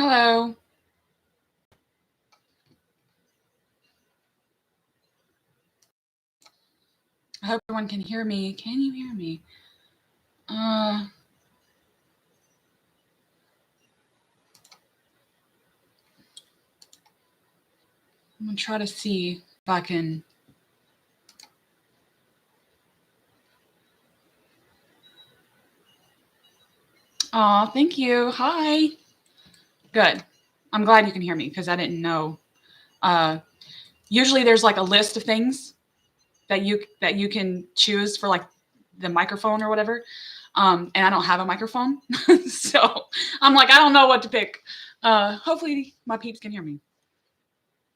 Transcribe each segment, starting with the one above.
Hello. I hope everyone can hear me. Can you hear me? I'm gonna try to see if I can. Oh, thank you. Hi. Good. I'm glad you can hear me because I didn't know. Uh, Usually there's like a list of things that you can choose for like the microphone or whatever. And I don't have a microphone, so I'm like I don't know what to pick. Hopefully my peeps can hear me.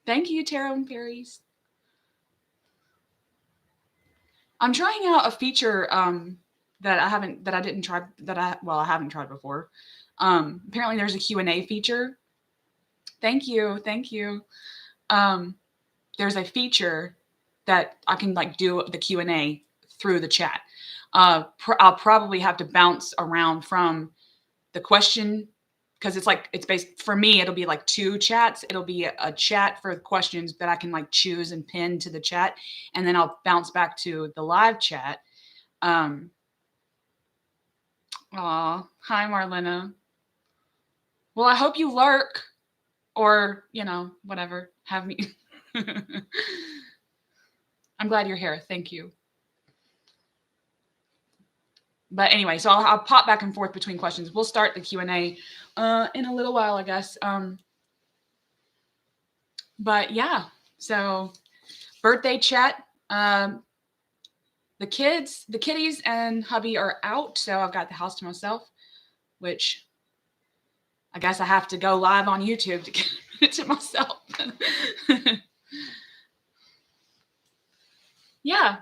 Thank you, Tarot and Fairies. I'm trying out a feature that I didn't try I haven't tried before. Apparently there's a Q&A feature. Thank you. Thank you. There's a feature that I can like do the Q&A through the chat. I'll probably have to bounce around from the question because it's based for me. It'll be like two chats. It'll be a chat for questions that I can like choose and pin to the chat, and then I'll bounce back to the live chat. Aw, hi Marlena. Well, I hope you lurk, or whatever. Have me. I'm glad you're here. Thank you. But anyway, so I'll pop back and forth between questions. We'll start the Q&A in a little while, I guess. But yeah, so birthday chat. The kitties and hubby are out, so I've got the house to myself, which I guess I have to go live on YouTube to get it to myself. Yeah.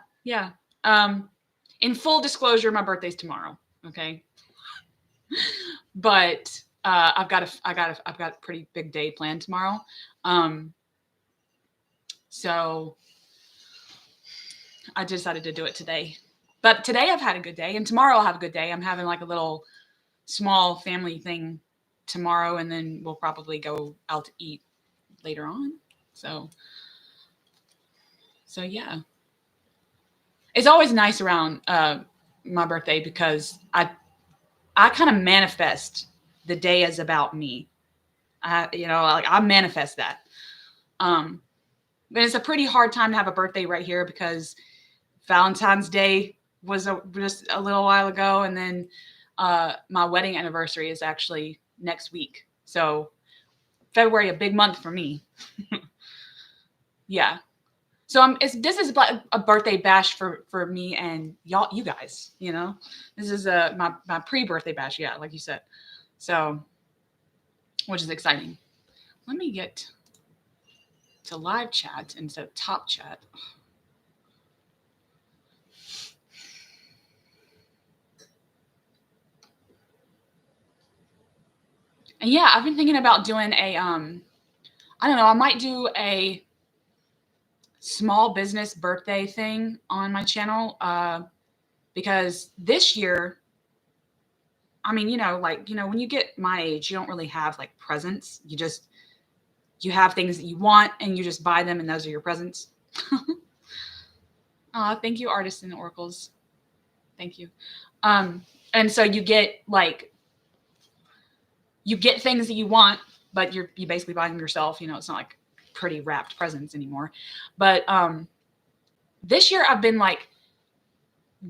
In full disclosure, my birthday's tomorrow. Okay. But I've got a pretty big day planned tomorrow. So I decided to do it today. But today I've had a good day, and tomorrow I'll have a good day. I'm having like a little small family thing tomorrow, and then we'll probably go out to eat later on. So yeah. It's always nice around my birthday because I kind of manifest the day as about me. I manifest that. But it's a pretty hard time to have a birthday right here because Valentine's Day was just a little while ago, and then my wedding anniversary is actually next week. So February, a big month for me. Yeah. So this is a birthday bash for me and you guys. This is my pre-birthday bash. Yeah, like you said. So, which is exciting. Let me get to live chat instead of top chat. And yeah, I've been thinking about doing a I don't know, I might do a small business birthday thing on my channel because this year, I mean, when you get my age, you don't really have like presents. You have things that you want and you just buy them, and those are your presents. Thank you, artists and oracles. Thank you. And so you get things that you want, but you basically buy them yourself. It's not like pretty wrapped presents anymore. But this year I've been like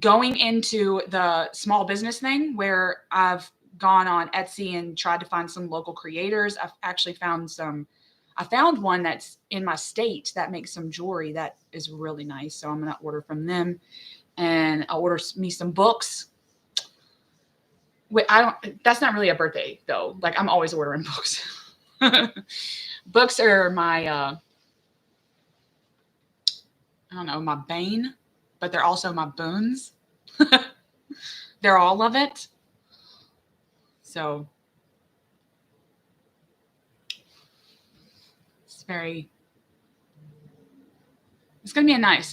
going into the small business thing where I've gone on Etsy and tried to find some local creators. I've actually I found one that's in my state that makes some jewelry that is really nice. So I'm going to order from them, and I'll order me some books. Wait, that's not really a birthday though. Like I'm always ordering books. Books are my, I don't know, my bane, but they're also my boons. They're all of it. So it's going to be nice.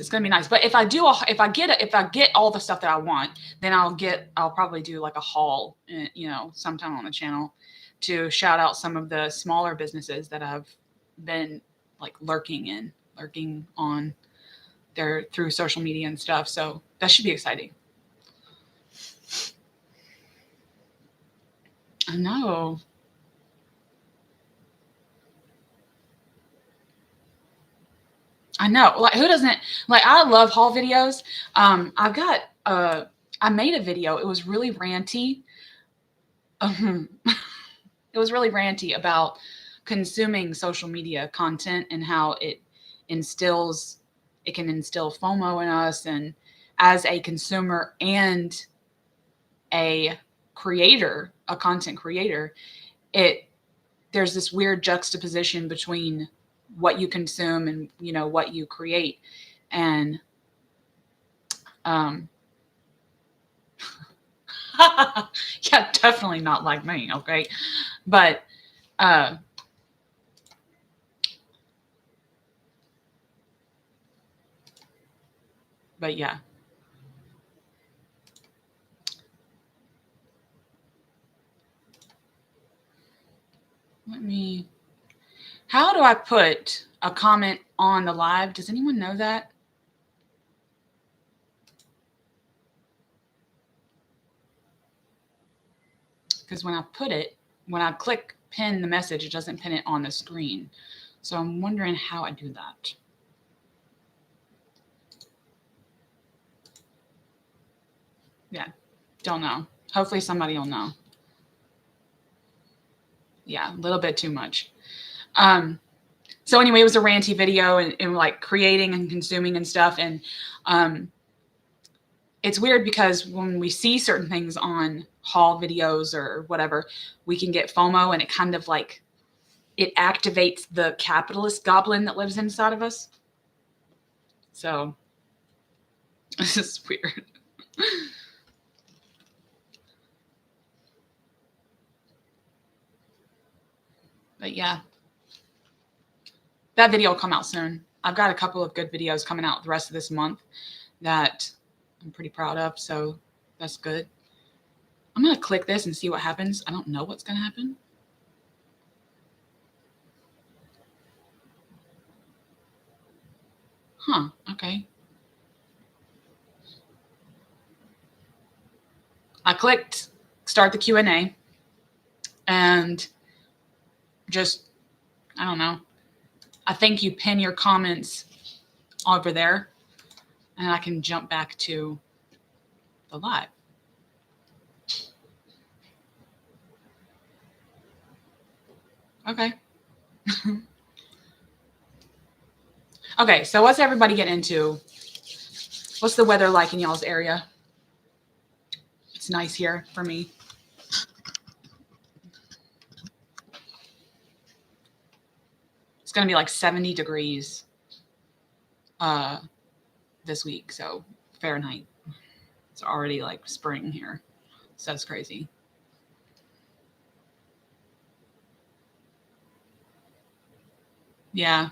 But if I get all the stuff that I want, then I'll probably do like a haul, sometime on the channel. to shout out some of the smaller businesses that I've been like lurking on there through social media and stuff. So that should be exciting. I know. I know. Like who doesn't like I love haul videos. I've got I made a video. It was really ranty. It was really ranty about consuming social media content and how it can instill FOMO in us, and as a consumer and a creator, a content creator, it there's this weird juxtaposition between what you consume and what you create. And yeah, definitely not like me, okay? But yeah. How do I put a comment on the live? Does anyone know that? Because when I click pin the message, it doesn't pin it on the screen. So I'm wondering how I do that. Yeah, don't know. Hopefully somebody will know. Yeah, a little bit too much. So anyway, it was a ranty video and like creating and consuming and stuff. And it's weird because when we see certain things on haul videos or whatever, we can get FOMO, and it kind of like it activates the capitalist goblin that lives inside of us. So this is weird. But yeah, that video will come out soon. I've got a couple of good videos coming out the rest of this month that I'm pretty proud of. So that's good. I'm going to click this and see what happens. I don't know what's going to happen. Huh. Okay. I clicked start the Q&A and just, I don't know. I think you pin your comments over there and I can jump back to the live. Okay. Okay, so what's everybody getting into? What's the weather like in y'all's area? It's nice here for me. It's going to be like 70 degrees this week, so Fahrenheit. It's already like spring here. So that's crazy. Yeah.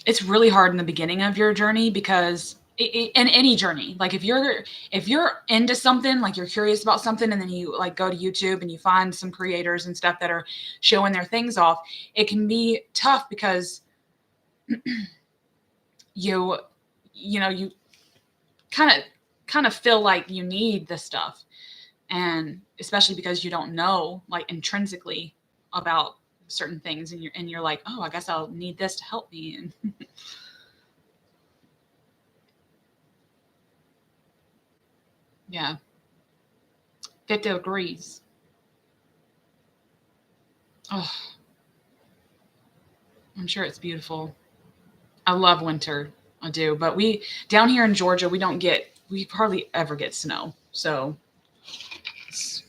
It's really hard in the beginning of your journey because in any journey, like if you're into something, like you're curious about something, and then you like go to YouTube and you find some creators and stuff that are showing their things off, it can be tough because you kind of feel like you need this stuff, and especially because you don't know like intrinsically about certain things, and you're like, oh, I guess I'll need this to help me. And yeah, 50 degrees. Oh, I'm sure it's beautiful. I love winter. I do. But we down here in Georgia, we hardly ever get snow. So it's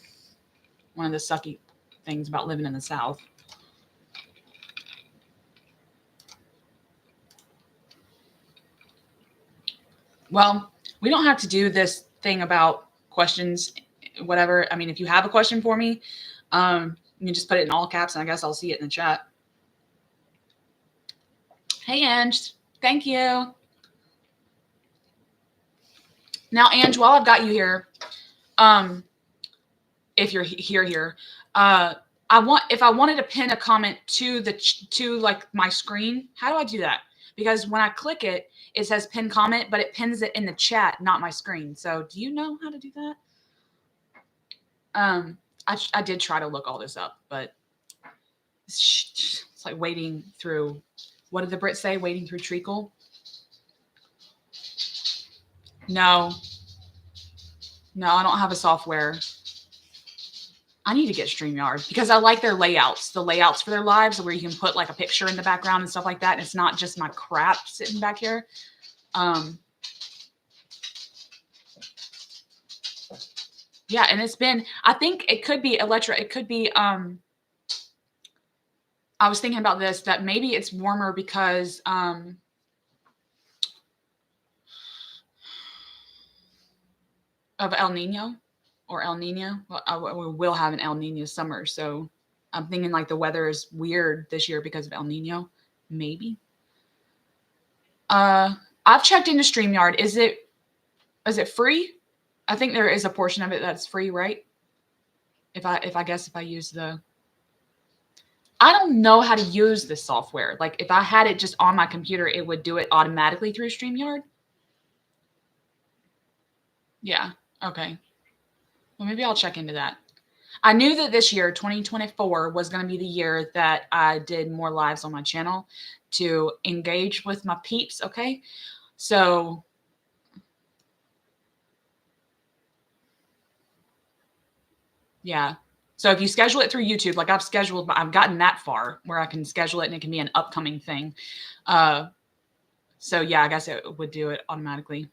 one of the sucky things about living in the South. Well, we don't have to do this thing about questions, whatever. I mean, if you have a question for me, you can just put it in all caps, and I guess I'll see it in the chat. Hey, Ange. Thank you. Now, Ange, while I've got you here, if you're here, if I wanted to pin a comment to like my screen, how do I do that? Because when I click it, it says pin comment, but it pins it in the chat, not my screen. So do you know how to do that? I did try to look all this up, but it's like wading through, what did the Brits say? Wading through treacle? No, I don't have a software. I need to get StreamYard because I like their layouts, the layouts for their lives where you can put like a picture in the background and stuff like that. And it's not just my crap sitting back here. Yeah, and it's been, I think it could be it could be, I was thinking about this, that maybe it's warmer because, of El Nino or El Nino. Well, we will have an El Nino summer. So I'm thinking like the weather is weird this year because of El Nino. Maybe. I've checked into StreamYard. Is it free? I think there is a portion of it that's free, right? If I use I don't know how to use this software. Like if I had it just on my computer, it would do it automatically through StreamYard. Yeah. Okay. Well, maybe I'll check into that. I knew that this year, 2024, was going to be the year that I did more lives on my channel to engage with my peeps. Okay. So yeah. So if you schedule it through YouTube, like I've gotten that far where I can schedule it and it can be an upcoming thing. So yeah, I guess it would do it automatically.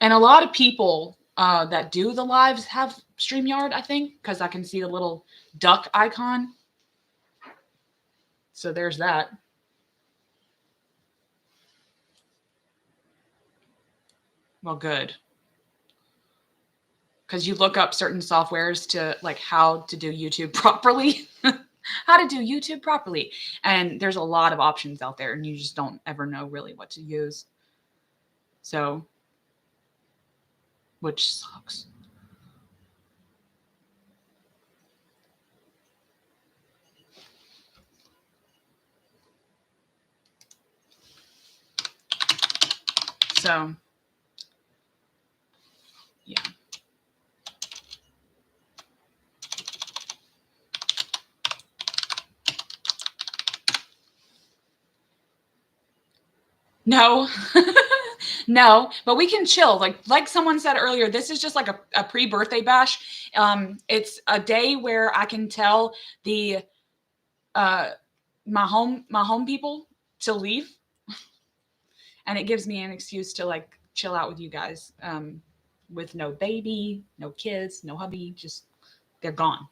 And a lot of people that do the lives have StreamYard, I think, because I can see the little duck icon. So there's that. Well, good. Because you look up certain softwares to like how to do YouTube properly. How to do YouTube properly. And there's a lot of options out there and you just don't ever know really what to use. So, which sucks. So, yeah. No. No, but we can chill. Like someone said earlier, this is just like a pre-birthday bash. It's a day where I can tell the my home people to leave, and it gives me an excuse to like chill out with you guys. With no baby, no kids, no hubby, just they're gone.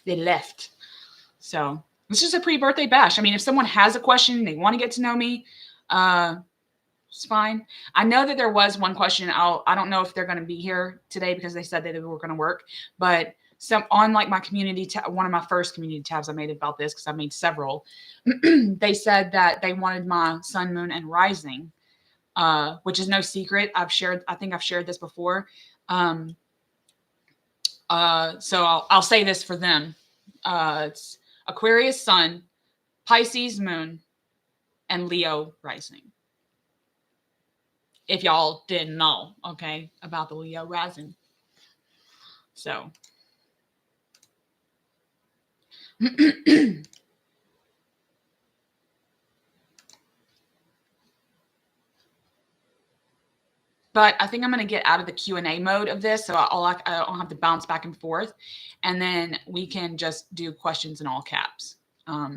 They left. So it's just a pre-birthday bash. I mean, if someone has a question, they want to get to know me, it's fine. I know that there was one question. I don't know if they're going to be here today because they said that they were going to work, but some on like my community, one of my first community tabs I made about this, because I made several, they said that they wanted my sun, moon, and rising, which is no secret. I think I've shared this before. So I'll say this for them. It's Aquarius sun, Pisces moon, and Leo rising. If y'all didn't know, okay, about the Leo rising. So. But I think I'm going to get out of the Q&A mode of this. So I don't have to bounce back and forth. And then we can just do questions in all caps. I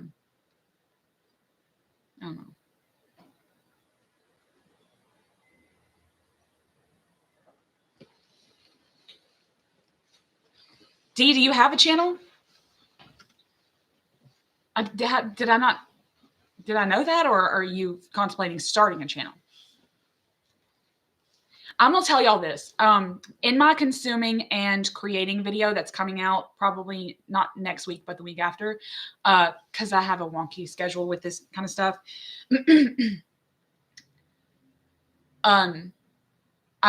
don't know. Dee, do you have a channel? Did I know that, or are you contemplating starting a channel? I'm going to tell y'all this. In my consuming and creating video that's coming out probably not next week, but the week after, because I have a wonky schedule with this kind of stuff. I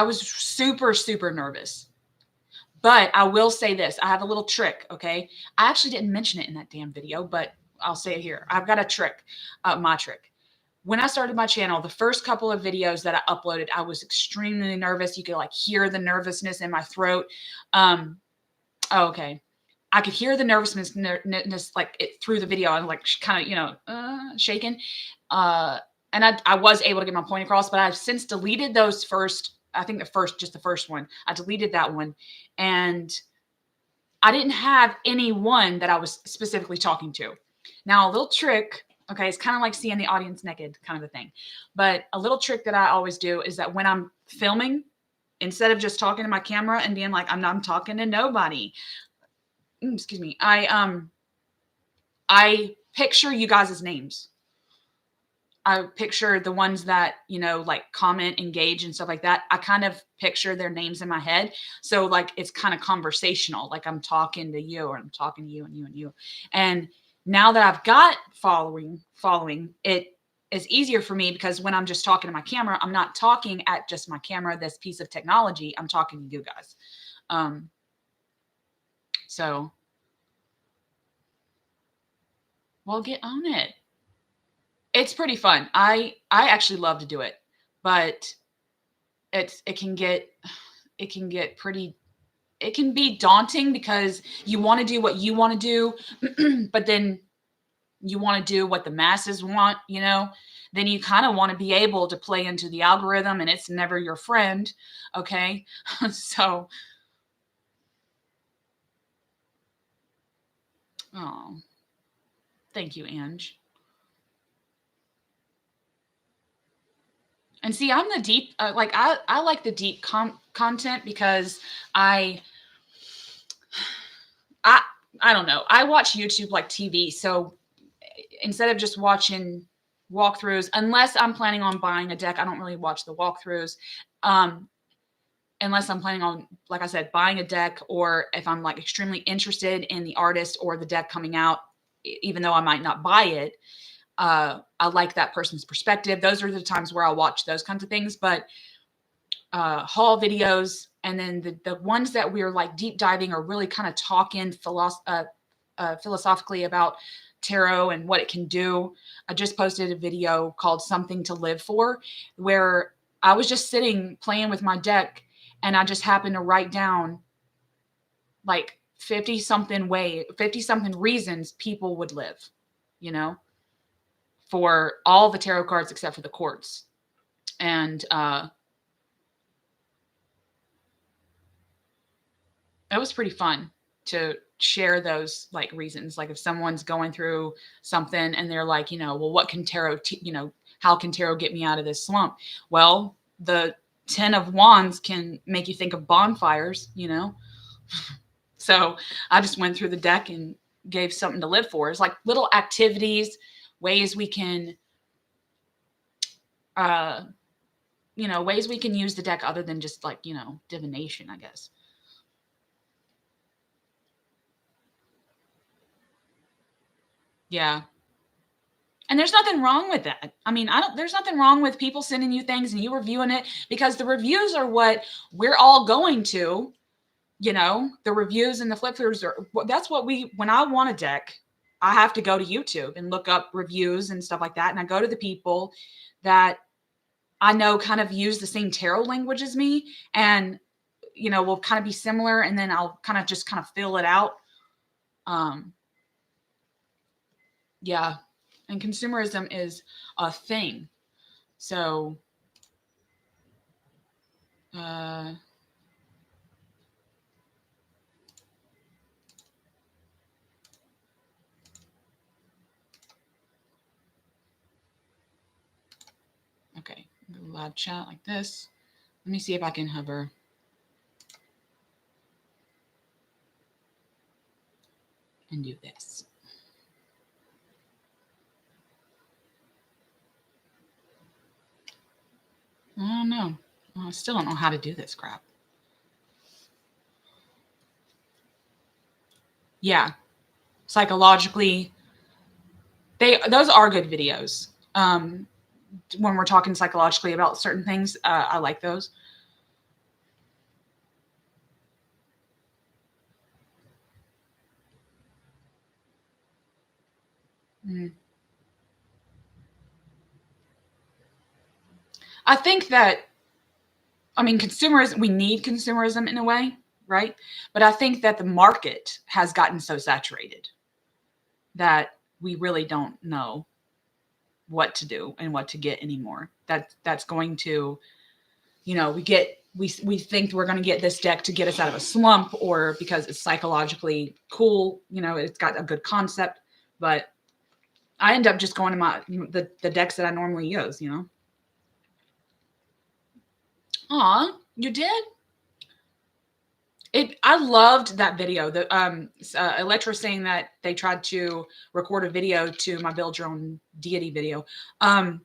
was super, super nervous. But I will say this. I have a little trick, okay? I actually didn't mention it in that damn video, but I'll say it here. I've got a trick, my trick. When I started my channel, the first couple of videos that I uploaded, I was extremely nervous. You could like hear the nervousness in my throat. Oh, okay. I could hear the nervousness like it through the video. I'm like kind of, shaking. And I was able to get my point across, but I've since deleted those first, I think just the first one. I deleted that one. And I didn't have anyone that I was specifically talking to. Now, a little trick, okay, it's kind of like seeing the audience naked kind of a thing. But a little trick that I always do is that when I'm filming, instead of just talking to my camera and being like, I'm not talking to nobody, excuse me, I picture you guys' names. I picture the ones that, like comment, engage and stuff like that. I kind of picture their names in my head. So like, it's kind of conversational. Like I'm talking to you or I'm talking to you and you and you. And now that I've got following, it is easier for me because when I'm just talking to my camera, I'm not talking at just my camera, this piece of technology. I'm talking to you guys. So, well, get on it. It's pretty fun. I actually love to do it, but it can get pretty, it can be daunting because you want to do what you want to do, but then you want to do what the masses want, then you kind of want to be able to play into the algorithm and it's never your friend. Okay. So, oh, thank you, Ange. And see, I'm the deep, like I like the deep content because I don't know. I watch YouTube like TV. So instead of just watching walkthroughs, unless I'm planning on buying a deck, I don't really watch the walkthroughs. Unless I'm planning on, like I said, buying a deck, or if I'm like extremely interested in the artist or the deck coming out, even though I might not buy it, I like that person's perspective. Those are the times where I'll watch those kinds of things. But haul videos, and then the ones that we're like deep diving or really kind of talking philosophically about tarot and what it can do. I just posted a video called Something to Live For, where I was just sitting playing with my deck and I just happened to write down like 50 something reasons people would live, for all the tarot cards except for the quartz. And it was pretty fun to share those like reasons. Like if someone's going through something and they're like, well, what can tarot, how can tarot get me out of this slump? Well, the 10 of Wands can make you think of bonfires, So I just went through the deck and gave something to live for. It's like little activities, ways we can, ways we can use the deck other than just like, divination, I guess. Yeah. And there's nothing wrong with that. I mean, there's nothing wrong with people sending you things and you reviewing it, because the reviews are what we're all going to, the reviews and the flip throughs that's what when I want a deck, I have to go to YouTube and look up reviews and stuff like that. And I go to the people that I know kind of use the same tarot language as me, and, will kind of be similar. And then I'll kind of fill it out. Yeah. And consumerism is a thing. So, okay, live chat like this. Let me see if I can hover. And do this. I don't know. I still don't know how to do this crap. Yeah. Psychologically, those are good videos. When we're talking psychologically about certain things, I like those. Mm. I think that, I mean, consumerism, we need consumerism in a way, right? But I think that the market has gotten so saturated that we really don't know what to do and what to get anymore. That's going to, we think we're going to get this deck to get us out of a slump, or because it's psychologically cool, it's got a good concept, but I end up just going to the decks that I normally use. Aw, you did? I loved that video. The Electra saying that they tried to record a video to my Build Your Own Deity video. I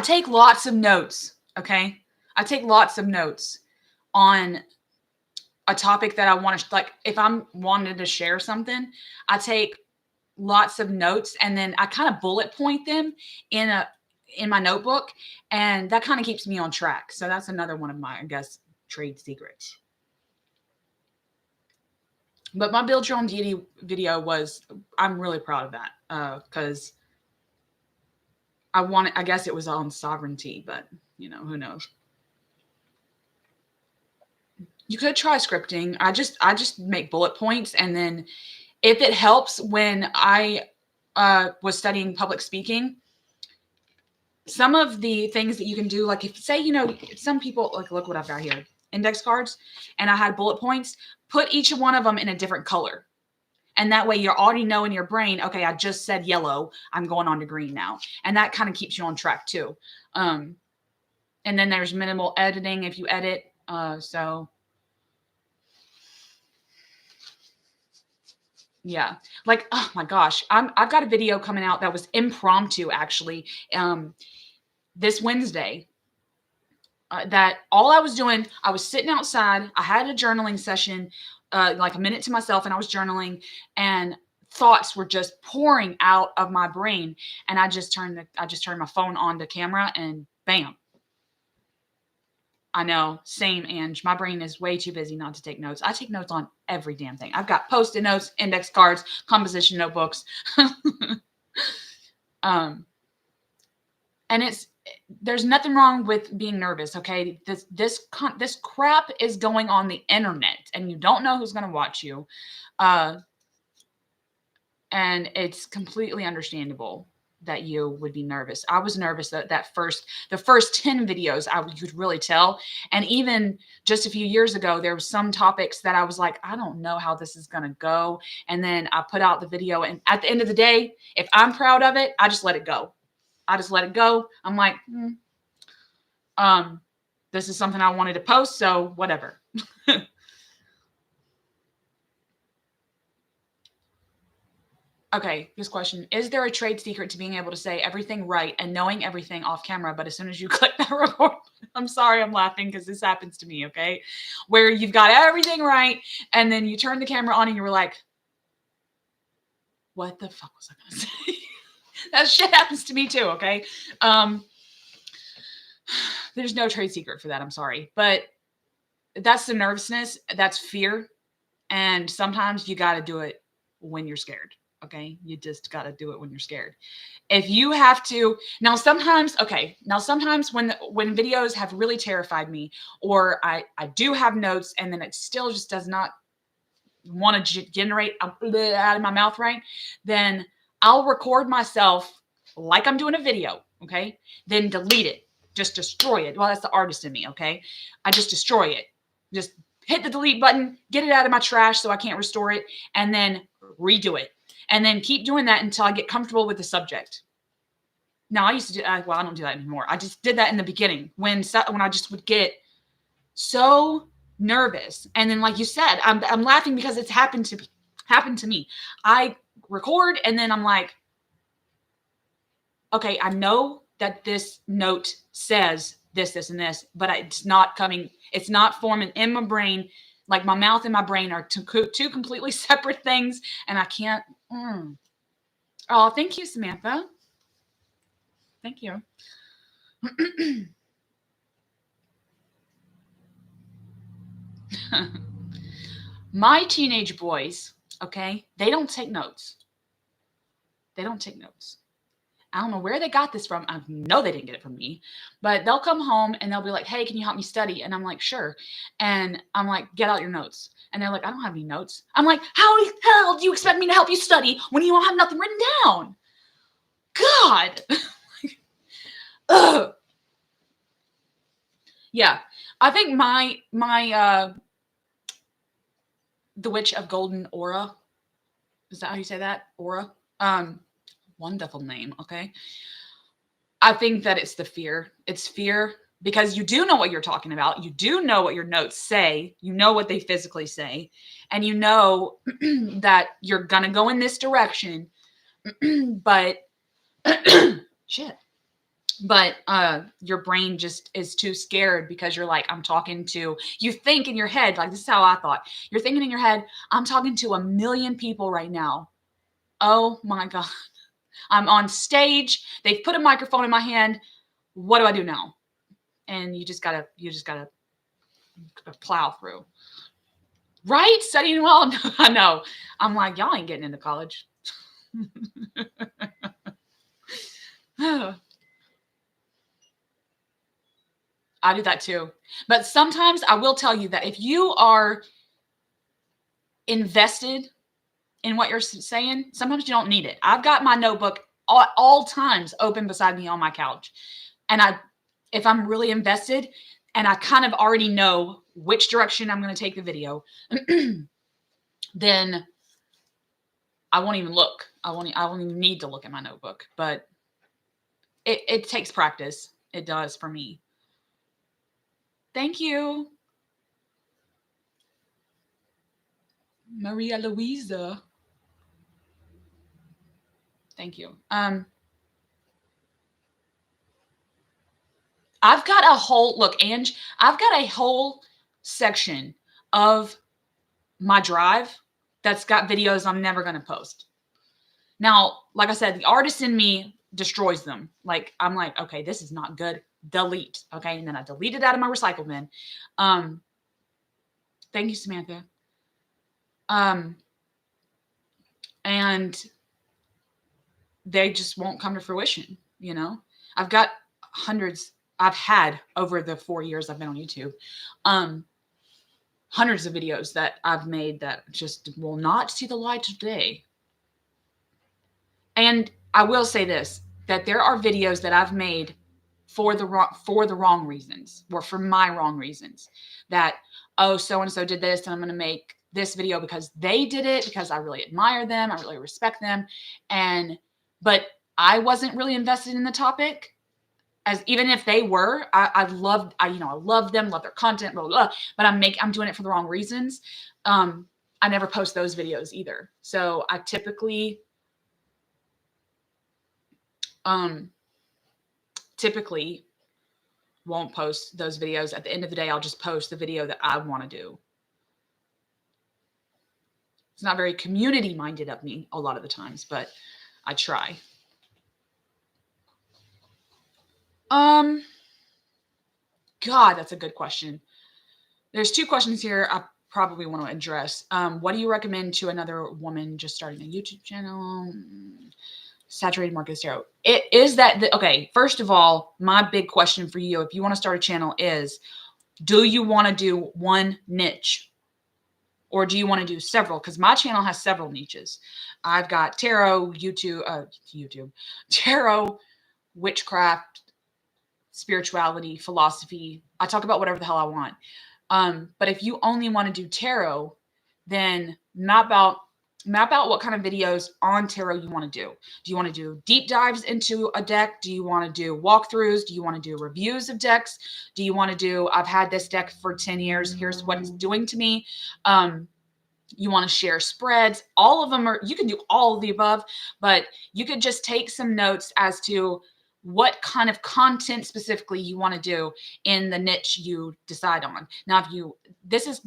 take lots of notes, okay? I take lots of notes on a topic that I want to, like, if I'm wanting to share something, I take lots of notes and then I kind of bullet point them in my notebook, and that kind of keeps me on track. So that's another one of my, I guess, trade secrets. But my Build Your Own Deity video I'm really proud of that, because I guess it was on sovereignty, but who knows? You could try scripting. I just make bullet points, and then if it helps, when I was studying public speaking, some of the things that you can do, like if say, some people, like, look what I've got here, index cards, and I had bullet points, put each one of them in a different color. And that way you already know in your brain, okay, I just said yellow, I'm going on to green now. And that kind of keeps you on track too. And then there's minimal editing if you edit. So yeah, like, oh my gosh, I've got a video coming out that was impromptu actually, this Wednesday. That all I was doing, I was sitting outside. I had a journaling session, like a minute to myself, and I was journaling, and thoughts were just pouring out of my brain. And I just turned my phone on to camera, and bam. I know, same, Ange. My brain is way too busy not to take notes. I take notes on every damn thing. I've got Post-it notes, index cards, composition notebooks. And there's nothing wrong with being nervous, okay? This crap is going on the internet, and you don't know who's going to watch you. And it's completely understandable that you would be nervous. I was nervous that the first 10 videos, you could really tell. And even just a few years ago, there were some topics that I was like, I don't know how this is going to go. And then I put out the video, and at the end of the day, if I'm proud of it, I just let it go. I'm like, this is something I wanted to post, so whatever. Okay, this question. Is there a trade secret to being able to say everything right and knowing everything off camera, but as soon as you click that record, I'm sorry, I'm laughing because this happens to me, okay? Where you've got everything right, and then you turn the camera on and you were like, what the fuck was I going to say? That shit happens to me too, okay? There's no trade secret for that, I'm sorry. But that's the nervousness, that's fear. And sometimes you got to do it when you're scared. Okay. You just got to do it when you're scared. If you have to, now sometimes when videos have really terrified me, or I do have notes and then it still just does not want to generate out of my mouth, right? Then I'll record myself like I'm doing a video. Okay. Then delete it. Just destroy it. Well, that's the artist in me. Okay. I just destroy it. Just hit the delete button, get it out of my trash so I can't restore it, and then redo it. And then keep doing that until I get comfortable with the subject. Now, I used to do, I don't do that anymore. I just did that in the beginning when I just would get so nervous. And then, like you said, I'm laughing because it's happened to me. I record and then I'm like, okay, I know that this note says this, and this, but it's not forming in my brain. Like my mouth and my brain are two completely separate things, and I can't. Oh, thank you, Samantha. Thank you. My teenage boys Okay. They don't take notes. They don't take notes. I don't know where they got this from. I know they didn't get it from me, but they'll come home and they'll be like, "Hey, can you help me study?" And I'm like, "Sure." And I'm like, "Get out your notes." And they're like, "I don't have any notes." I'm like, "How the hell do you expect me to help you study when you don't have nothing written down?" God. Ugh. Yeah. I think my The Witch of Golden Aura, is that how you say that? Aura? Um Wonderful name, okay? I think that it's the fear. It's fear because you do know what you're talking about. You do know what your notes say. You know what they physically say. And you know that you're going to go in this direction. But shit. But your brain just is too scared because you're like, I'm talking to, you think in your head, like this is how I thought. You're thinking in your head, I'm talking to 1,000,000 people right now. Oh my God. I'm on stage. They've put a microphone in my hand. What do I do now? And you just gotta plow through. Right? Studying well? No, I know. I'm like, y'all ain't getting into college. I do that too. But sometimes I will tell you that if you are invested in what you're saying, sometimes you don't need it. I've got my notebook all times open beside me on my couch. And if I'm really invested and I kind of already know which direction I'm going to take the video, then I won't even look. I won't even need to look at my notebook. But it takes practice. It does for me. Thank you, Maria Louisa. Thank you. I've got a whole look, Ange. I've got a whole section of my drive that's got videos I'm never going to post. Now, like I said, the artist in me destroys them. Like, I'm like, okay, this is not good. Delete. Okay. And then I delete it out of my recycle bin. Thank you, Samantha. And they just won't come to fruition. You know, I've got hundreds. I've had over the 4 years I've been on YouTube, hundreds of videos that I've made that just will not see the light of day. And I will say this, that there are videos that I've made for the wrong reasons, or for my wrong reasons, that, oh, so and so did this and I'm going to make this video because they did it, because I really admire them, I really respect them, but I wasn't really invested in the topic. As even if they were, I love them, love their content, blah, blah, blah, but I'm doing it for the wrong reasons. I never post those videos either. So I typically won't post those videos. At the end of the day, I'll just post the video that I want to do. It's not very community minded of me a lot of the times, but I try. God, that's a good question. There's 2 questions here I probably want to address. What do you recommend to another woman just starting a YouTube channel? Saturated market tarot. It is that okay, first of all, my big question for you, if you want to start a channel, is do you want to do one niche, or do you want to do several? Because my channel has several niches. I've got tarot, YouTube, tarot, witchcraft, spirituality, philosophy. I talk about whatever the hell I want. But if you only want to do tarot, then map out what kind of videos on tarot you want to do. Do you want to do deep dives into a deck? Do you want to do walkthroughs? Do you want to do reviews of decks? Do you want to do, I've had this deck for 10 years. Here's what it's doing to me. You want to share spreads. All of them you can do all of the above, but you could just take some notes as to what kind of content specifically you want to do in the niche you decide on. Now, this is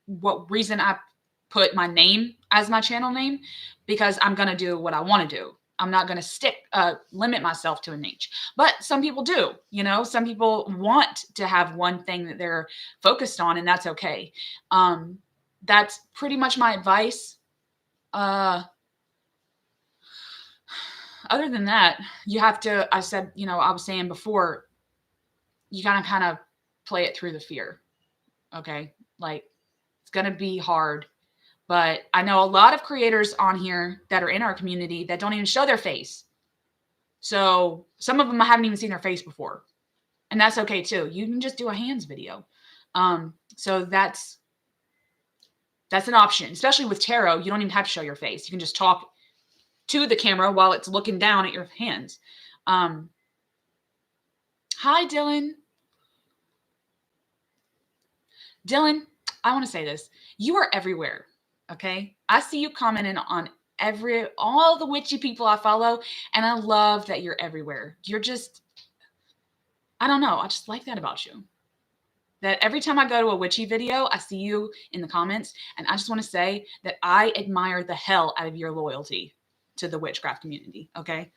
what reason I put my name as my channel name, because I'm going to do what I want to do. I'm not going to limit myself to a niche, but some people do, some people want to have one thing that they're focused on, and that's okay. That's pretty much my advice. Other than that, you have to, I said, I was saying before, you gotta kind of play it through the fear. Okay. Like, it's going to be hard, but I know a lot of creators on here that are in our community that don't even show their face. So some of them I haven't even seen their face before, and that's okay too. You can just do a hands video. So that's an option, especially with tarot. You don't even have to show your face. You can just talk to the camera while it's looking down at your hands. Hi, Dylan. Dylan, I want to say this. You are everywhere. Okay. I see you commenting on all the witchy people I follow, and I love that you're everywhere. You're just, I don't know. I just like that about you. That every time I go to a witchy video, I see you in the comments, and I just want to say that I admire the hell out of your loyalty to the witchcraft community. Okay.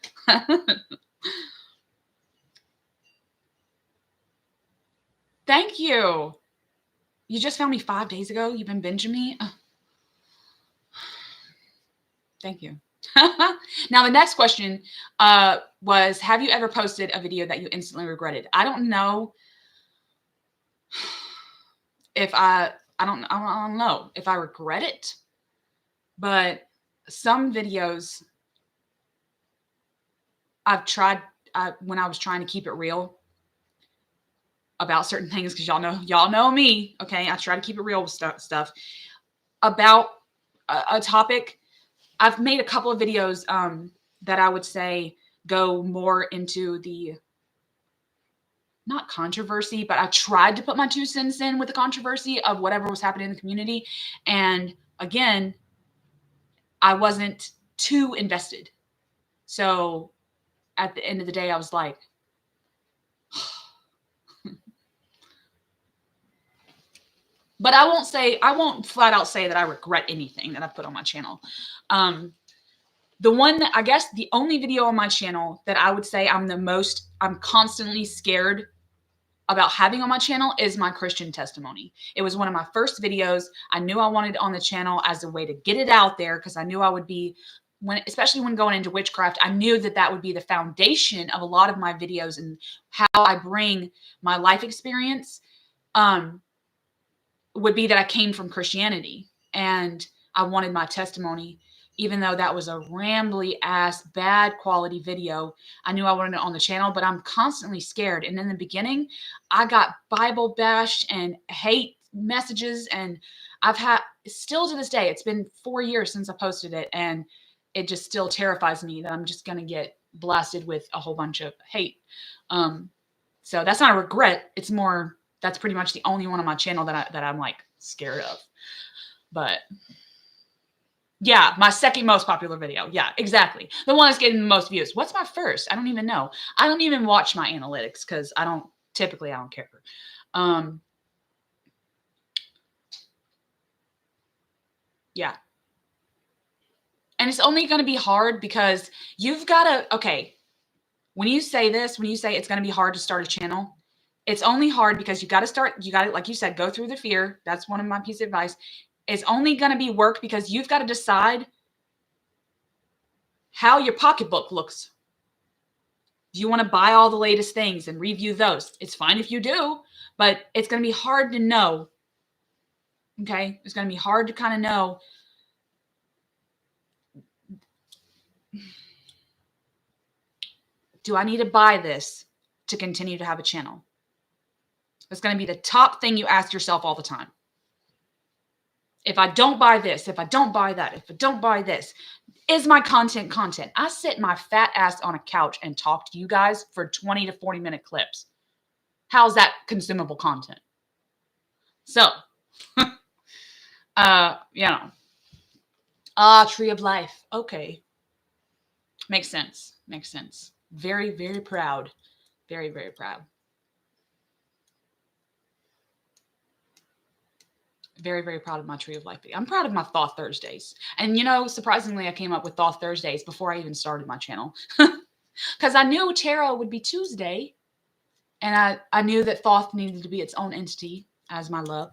Thank you. You just found me 5 days ago. You've been binging me. Thank you. Now, the next question was, have you ever posted a video that you instantly regretted? I don't know if I don't know if I regret it, but some videos I've tried when I was trying to keep it real about certain things, because y'all know me. Okay. I try to keep it real with stuff about a topic. I've made a couple of videos that I would say go more into the, not controversy, but I tried to put my 2 cents in with the controversy of whatever was happening in the community. And again, I wasn't too invested. So at the end of the day, I was like, but I won't flat out say that I regret anything that I've put on my channel. The one that, I guess the only video on my channel that I would say I'm constantly scared about having on my channel is my Christian testimony. It was one of my first videos. I knew I wanted it on the channel as a way to get it out there, because I knew I would be, especially when going into witchcraft, I knew that would be the foundation of a lot of my videos, and how I bring my life experience would be that I came from Christianity, and I wanted my testimony. Even though that was a rambly ass, bad quality video, I knew I wanted it on the channel, but I'm constantly scared. And in the beginning, I got Bible bashed and hate messages, and I've had, still to this day, it's been 4 years since I posted it, and it just still terrifies me that I'm just going to get blasted with a whole bunch of hate. So that's not a regret. It's more, that's pretty much the only one on my channel that I'm like scared of. But yeah, my second most popular video. Yeah, exactly. The one that's getting the most views. What's my first? I don't even know. I don't even watch my analytics, because I don't care. Yeah. And it's only going to be hard because you've got to, okay, when you say it's going to be hard to start a channel, it's only hard because you got to, like you said, go through the fear. That's one of my piece of advice. It's only going to be work because you've got to decide how your pocketbook looks. Do you want to buy all the latest things and review those? It's fine if you do, but it's going to be hard to know. Okay. It's going to be hard to kind of know. Do I need to buy this to continue to have a channel? It's going to be the top thing you ask yourself all the time. If I don't buy this, if I don't buy that, if I don't buy this, is my content? I sit my fat ass on a couch and talk to you guys for 20 to 40 minute clips. How's that consumable content? So, Tree of Life. Okay. Makes sense. Very, very proud. Very, very proud. Very, very proud of my Tree of Life. I'm proud of my Thoth Thursdays. And, surprisingly, I came up with Thoth Thursdays before I even started my channel. Because I knew tarot would be Tuesday. And I knew that Thoth needed to be its own entity as my love.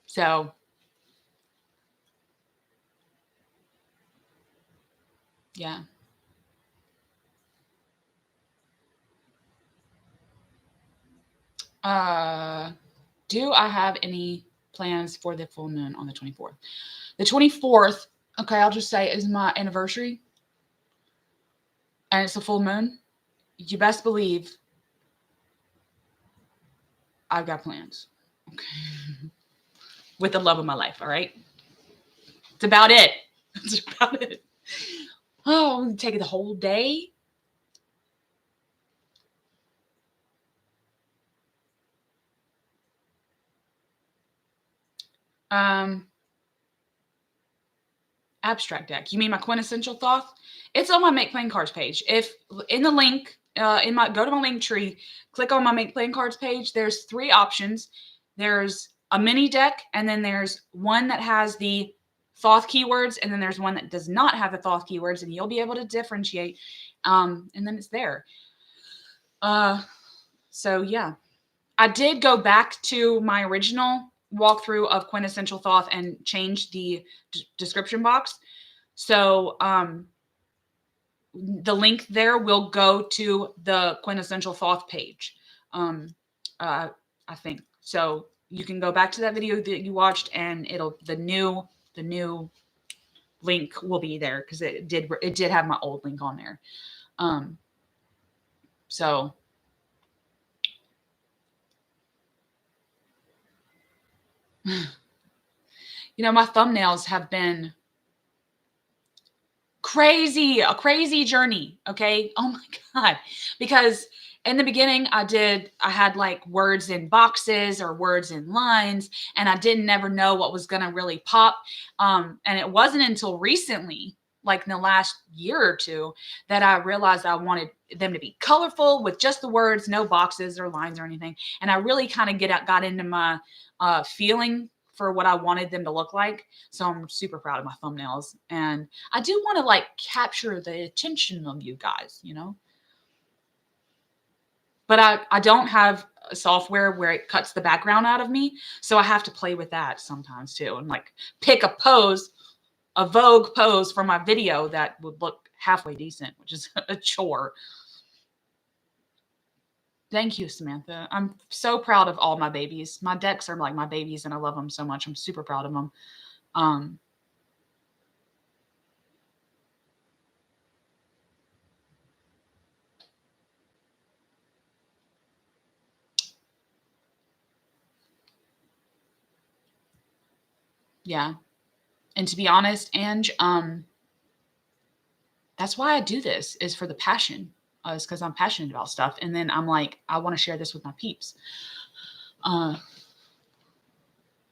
So, yeah. Do I have any plans for the full moon on the 24th? The 24th, okay, I'll just say is my anniversary and it's a full moon. You best believe I've got plans. Okay. With the love of my life, all right? It's about it. It's about it. Oh, take it the whole day. Um, abstract deck. You mean my quintessential thought? It's on my Make Playing Cards page. If in the link, go to my link tree, click on my Make Playing Cards page. There's 3 options. There's a mini deck, and then there's one that has the Thoth keywords, and then there's one that does not have the Thoth keywords, and you'll be able to differentiate. And then it's there. So yeah, I did go back to my original walkthrough of Quintessential Thoth and change the description box. So the link there will go to the Quintessential Thoth page. I think so. You can go back to that video that you watched, and the new link will be there because it did have my old link on there. So my thumbnails have been a crazy journey. Okay. Oh my God. Because in the beginning, I had like words in boxes or words in lines, and I didn't never know what was going to really pop. And it wasn't until recently, like in the last year or two, that I realized I wanted them to be colorful with just the words, no boxes or lines or anything. And I really kind of got into my feeling for what I wanted them to look like. So I'm super proud of my thumbnails. And I do want to like capture the attention of you guys, But I don't have a software where it cuts the background out of me. So I have to play with that sometimes too. And like pick a Vogue pose for my video that would look halfway decent, which is a chore. Thank you, Samantha. I'm so proud of all my babies. My decks are like my babies and I love them so much. I'm super proud of them. Um, yeah. And to be honest, Ange, that's why I do this is for the passion. Is because I'm passionate about stuff. And then I'm like, I want to share this with my peeps.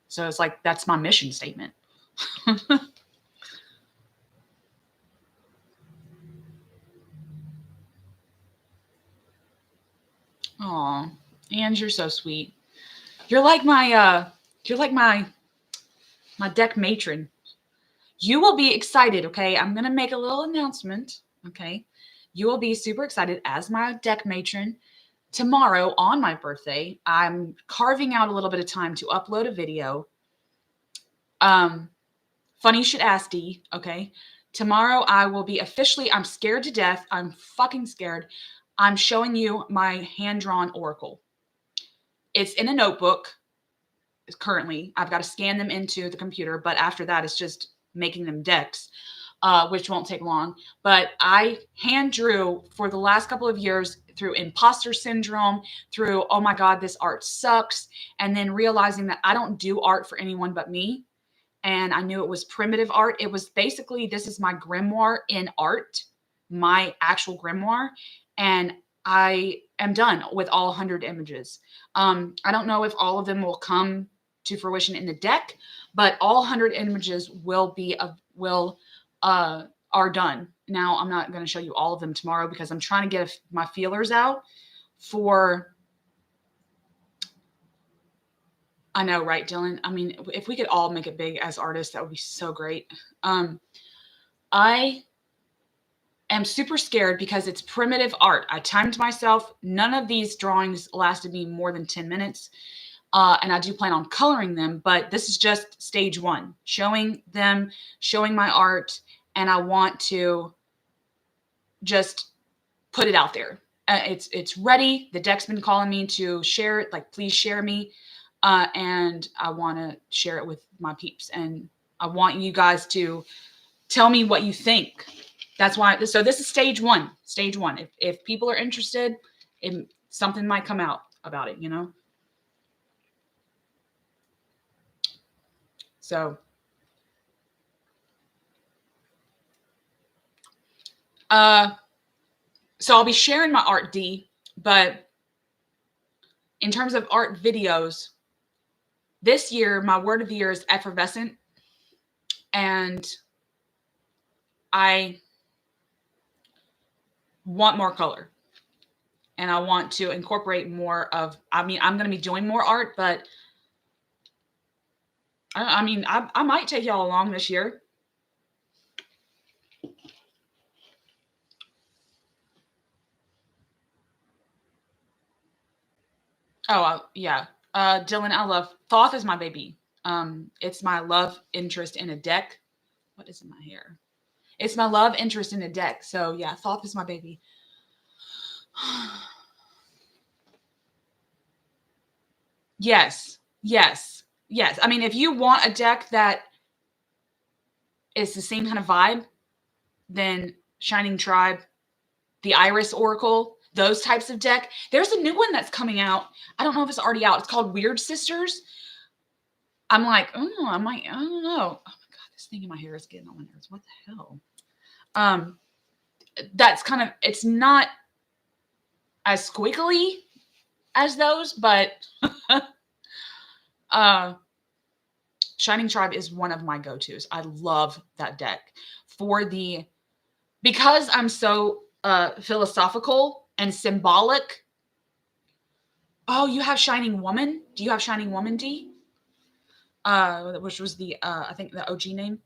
So it's like, that's my mission statement. Aw, Ange, you're so sweet. You're like my deck matron. You will be excited, okay? I'm gonna make a little announcement, okay? You will be super excited as my deck matron. Tomorrow on my birthday, I'm carving out a little bit of time to upload a video. Funny you should ask, D, okay? Tomorrow I will be I'm scared to death. I'm fucking scared. I'm showing you my hand-drawn oracle. It's in a notebook currently. I've got to scan them into the computer, but after that, it's just making them decks, which won't take long. But I hand drew for the last couple of years through imposter syndrome, through, oh my God, this art sucks. And then realizing that I don't do art for anyone but me. And I knew it was primitive art. It was basically, this is my grimoire in art, my actual grimoire. And I am done with all 100 images. I don't know if all of them will come to fruition in the deck, but all 100 images are done. Now, I'm not going to show you all of them tomorrow because I'm trying to get my feelers out for. I know, right, Dylan? I mean, if we could all make it big as artists, that would be so great. I am super scared because it's primitive art. I timed myself. None of these drawings lasted me more than 10 minutes. And I do plan on coloring them, but this is just stage one, showing them, showing my art. And I want to just put it out there. It's ready. The deck's been calling me to share it. Like, please share me. And I want to share it with my peeps. And I want you guys to tell me what you think. That's why. So this is stage one. Stage one. If people are interested, something might come out about it, you know? So, so I'll be sharing my art, D, but in terms of art videos, this year, my word of the year is effervescent. And I want more color. And I want to incorporate more of, I'm going to be doing more art, but I might take y'all along this year. Oh, yeah. Dylan, I love, Thoth is my baby. It's my love interest in a deck. What is in my hair? It's my love interest in a deck. So yeah, Thoth is my baby. Yes. I mean, if you want a deck that is the same kind of vibe, then Shining Tribe, the Iris Oracle, those types of deck. There's a new one that's coming out. I don't know if it's already out. It's called Weird Sisters. I'm like, I don't know. Oh my God, this thing in my hair is getting on my nerves. What the hell? That's kind of, it's not as squiggly as those, but Shining Tribe is one of my go-tos. I love that deck because I'm so philosophical and symbolic. Oh, you have Shining Woman? Do you have Shining Woman, D? Which was the I think the OG name.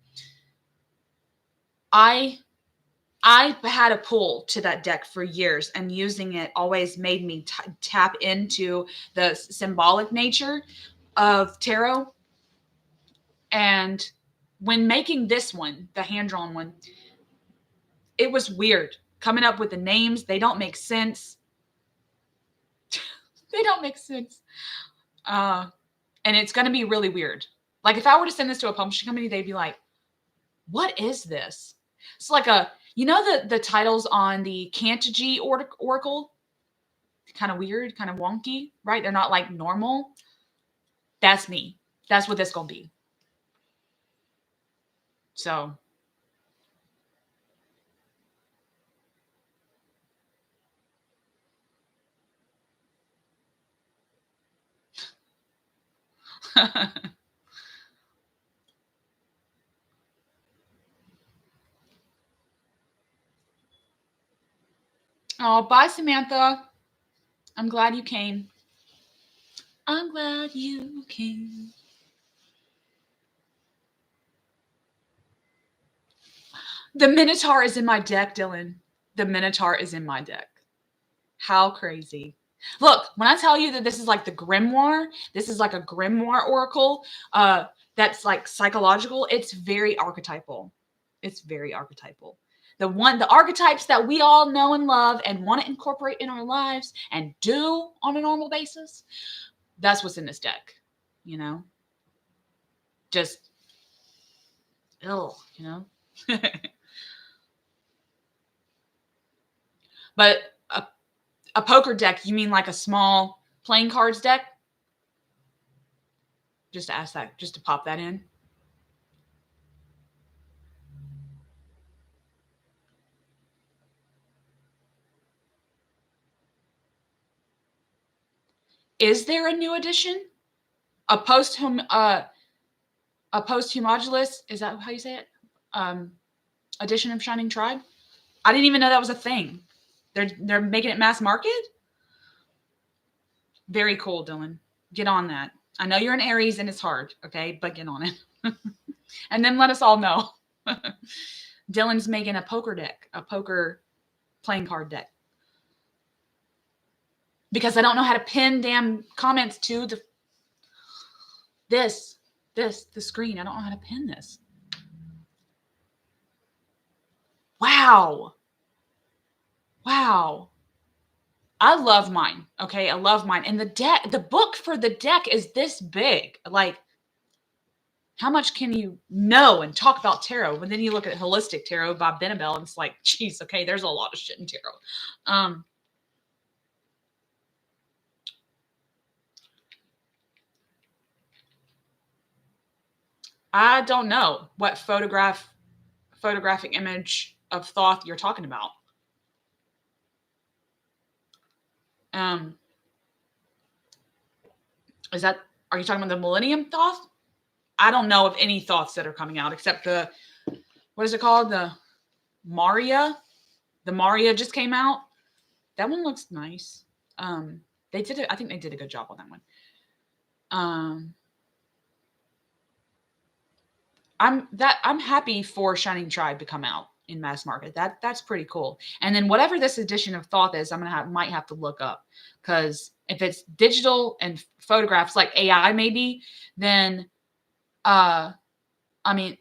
I had a pull to that deck for years, and using it always made me tap into the symbolic nature of tarot. And when making this one, the hand-drawn one, it was weird coming up with the names. They don't make sense. They don't make sense. And it's going to be really weird. Like, if I were to send this to a publishing company, they'd be like, what is this? It's like the titles on the Kantaji Oracle, kind of weird, kind of wonky, right? They're not like normal. That's me. That's what this going to be. So. Oh, bye, Samantha. I'm glad you came. I'm glad you came. The Minotaur is in my deck, Dylan. The Minotaur is in my deck. How crazy. Look, when I tell you that this is like the grimoire, this is like a grimoire oracle that's like psychological, it's very archetypal. It's very archetypal. The archetypes that we all know and love and want to incorporate in our lives and do on a normal basis, that's what's in this deck, you know? Just ill, you know? But a poker deck, you mean like a small playing cards deck? Just to ask that, just to pop that in. Is there a new edition? A posthumous, is that how you say it? Edition of Shining Tribe? I didn't even know that was a thing. They're making it mass market? Very cool, Dylan. Get on that. I know you're an Aries and it's hard, okay? But get on it. And then let us all know. Dylan's making a poker deck, a poker playing card deck. Because I don't know how to pin damn comments to the screen. I don't know how to pin this. Wow. Wow. I love mine. Okay. I love mine. And the book for the deck is this big. Like, how much can you know and talk about tarot? But then you look at Holistic Tarot by Benebell, and it's like, geez, okay, there's a lot of shit in tarot. I don't know what photographic image of Thoth you're talking about. Are you talking about the Millennium Thoth? I don't know of any Thoths that are coming out except what is it called? The Maria. The Maria just came out. That one looks nice. They did it. I think they did a good job on that one. I'm happy for Shining Tribe to come out in mass market. That's pretty cool. And then whatever this edition of Thoth is, might have to look up, because if it's digital and photographs like AI maybe, then but I made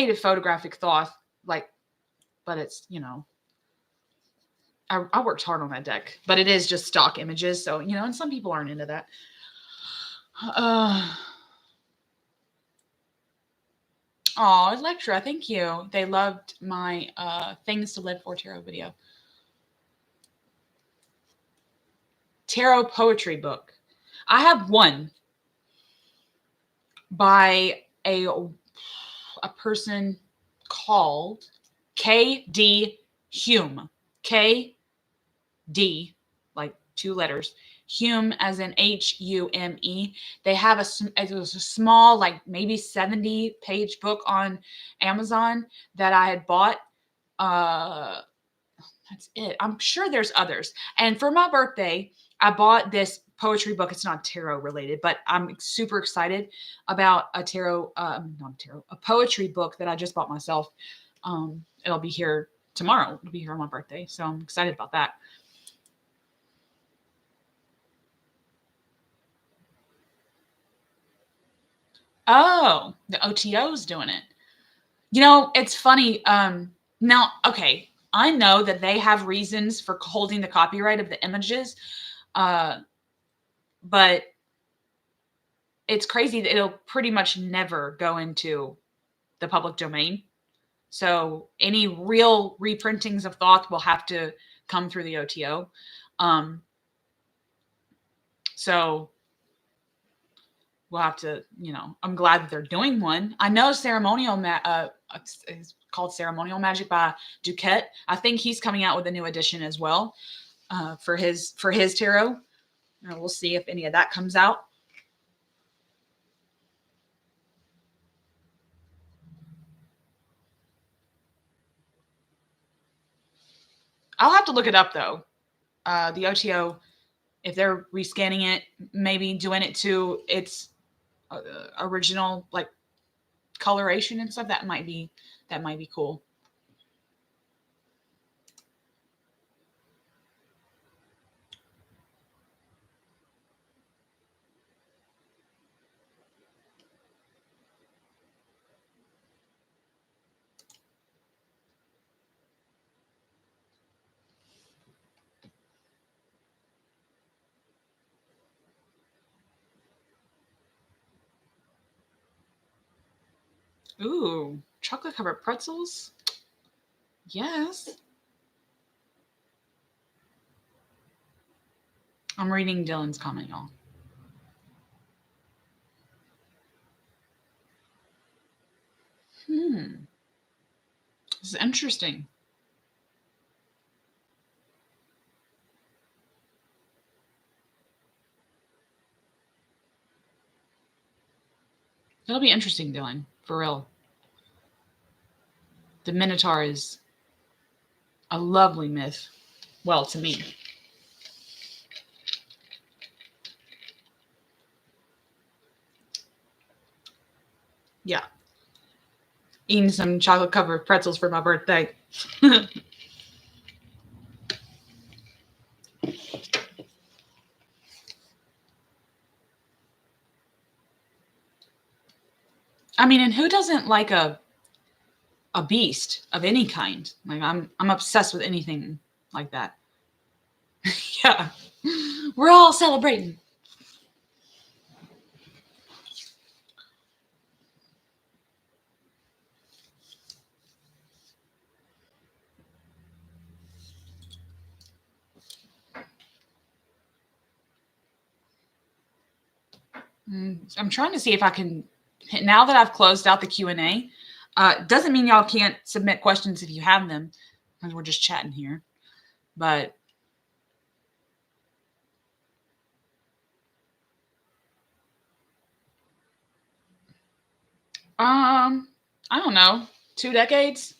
a photographic Thoth, but it's, I worked hard on that deck, but it is just stock images. So, and some people aren't into that. Oh, Electra, thank you. They loved my Things to Live For tarot video. Tarot poetry book. I have one by a person called K.D. Hume. K.D., like 2 letters. Hume, as in Hume. They have it was a small, like maybe 70-page book on Amazon that I had bought. That's it. I'm sure there's others. And for my birthday, I bought this poetry book. It's not tarot related, but I'm super excited about a poetry book that I just bought myself. It'll be here tomorrow. It'll be here on my birthday. So I'm excited about that. Oh, the OTO's doing it. It's funny. Now, okay, I know that they have reasons for holding the copyright of the images, but it's crazy that it'll pretty much never go into the public domain. So any real reprintings of Thoth will have to come through the OTO. So we'll have to, I'm glad that they're doing one. I know ceremonial it's called Ceremonial Magic by Duquette. I think he's coming out with a new edition as well for his tarot. We'll see if any of that comes out. I'll have to look it up though. The OTO, if they're rescanning it, maybe doing it to its original like coloration and stuff, that might be cool. Ooh, chocolate covered pretzels. Yes. I'm reading Dylan's comment, y'all. This is interesting. That'll be interesting, Dylan. For real. The Minotaur is a lovely myth. Well, to me. Yeah. Eating some chocolate covered pretzels for my birthday. I mean, and who doesn't like a beast of any kind? Like I'm obsessed with anything like that. Yeah. We're all celebrating. I'm trying to see if I can, now that I've closed out the Q&A, doesn't mean y'all can't submit questions if you have them, because we're just chatting here. But I don't know, 2 decades.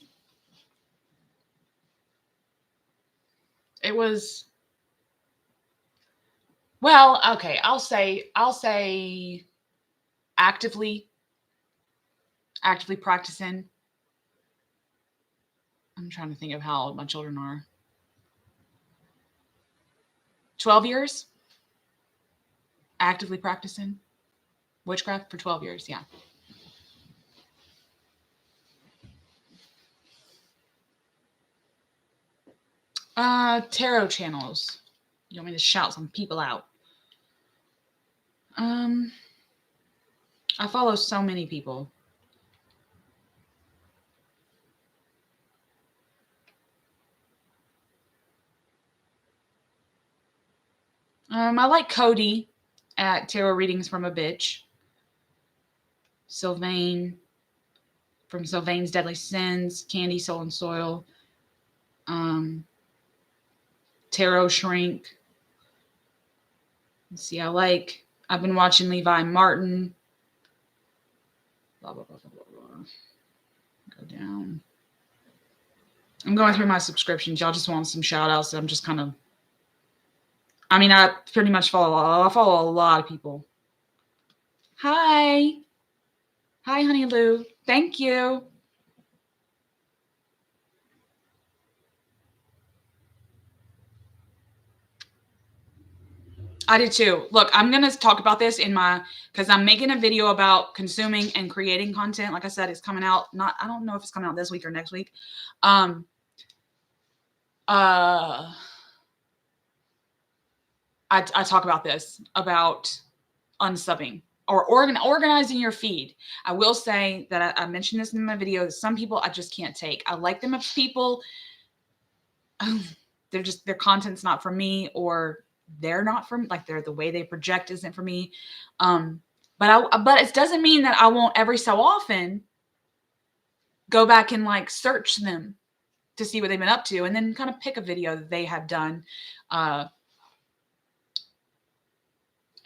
It was, well, okay, I'll say actively practicing. I'm trying to think of how old my children are. 12 years actively practicing witchcraft for 12 years. Yeah. Tarot channels. You want me to shout some people out? I follow so many people. I like Cody at Tarot Readings from a Bitch. Sylvain from Sylvain's Deadly Sins, Candy Soul and Soil. Tarot Shrink. Let's see, I've been watching Levi Martin. Blah, blah, blah, blah, blah, blah. Go down. I'm going through my subscriptions. Y'all just want some shout outs. So I'm just kind of, I mean, I pretty much follow a lot of people. Hi. Hi, Honey Lou. Thank you. I did too. Look, I'm going to talk about this because I'm making a video about consuming and creating content. Like I said, it's coming out. I don't know if it's coming out this week or next week. I talk about this, about unsubbing or organizing your feed. I will say that I mentioned this in my video. Some people I just can't take. I like them if people, their content's not for me, or they're not from, like, the way they project isn't for me. But it doesn't mean that I won't every so often go back and like search them to see what they've been up to, and then kind of pick a video that they have done,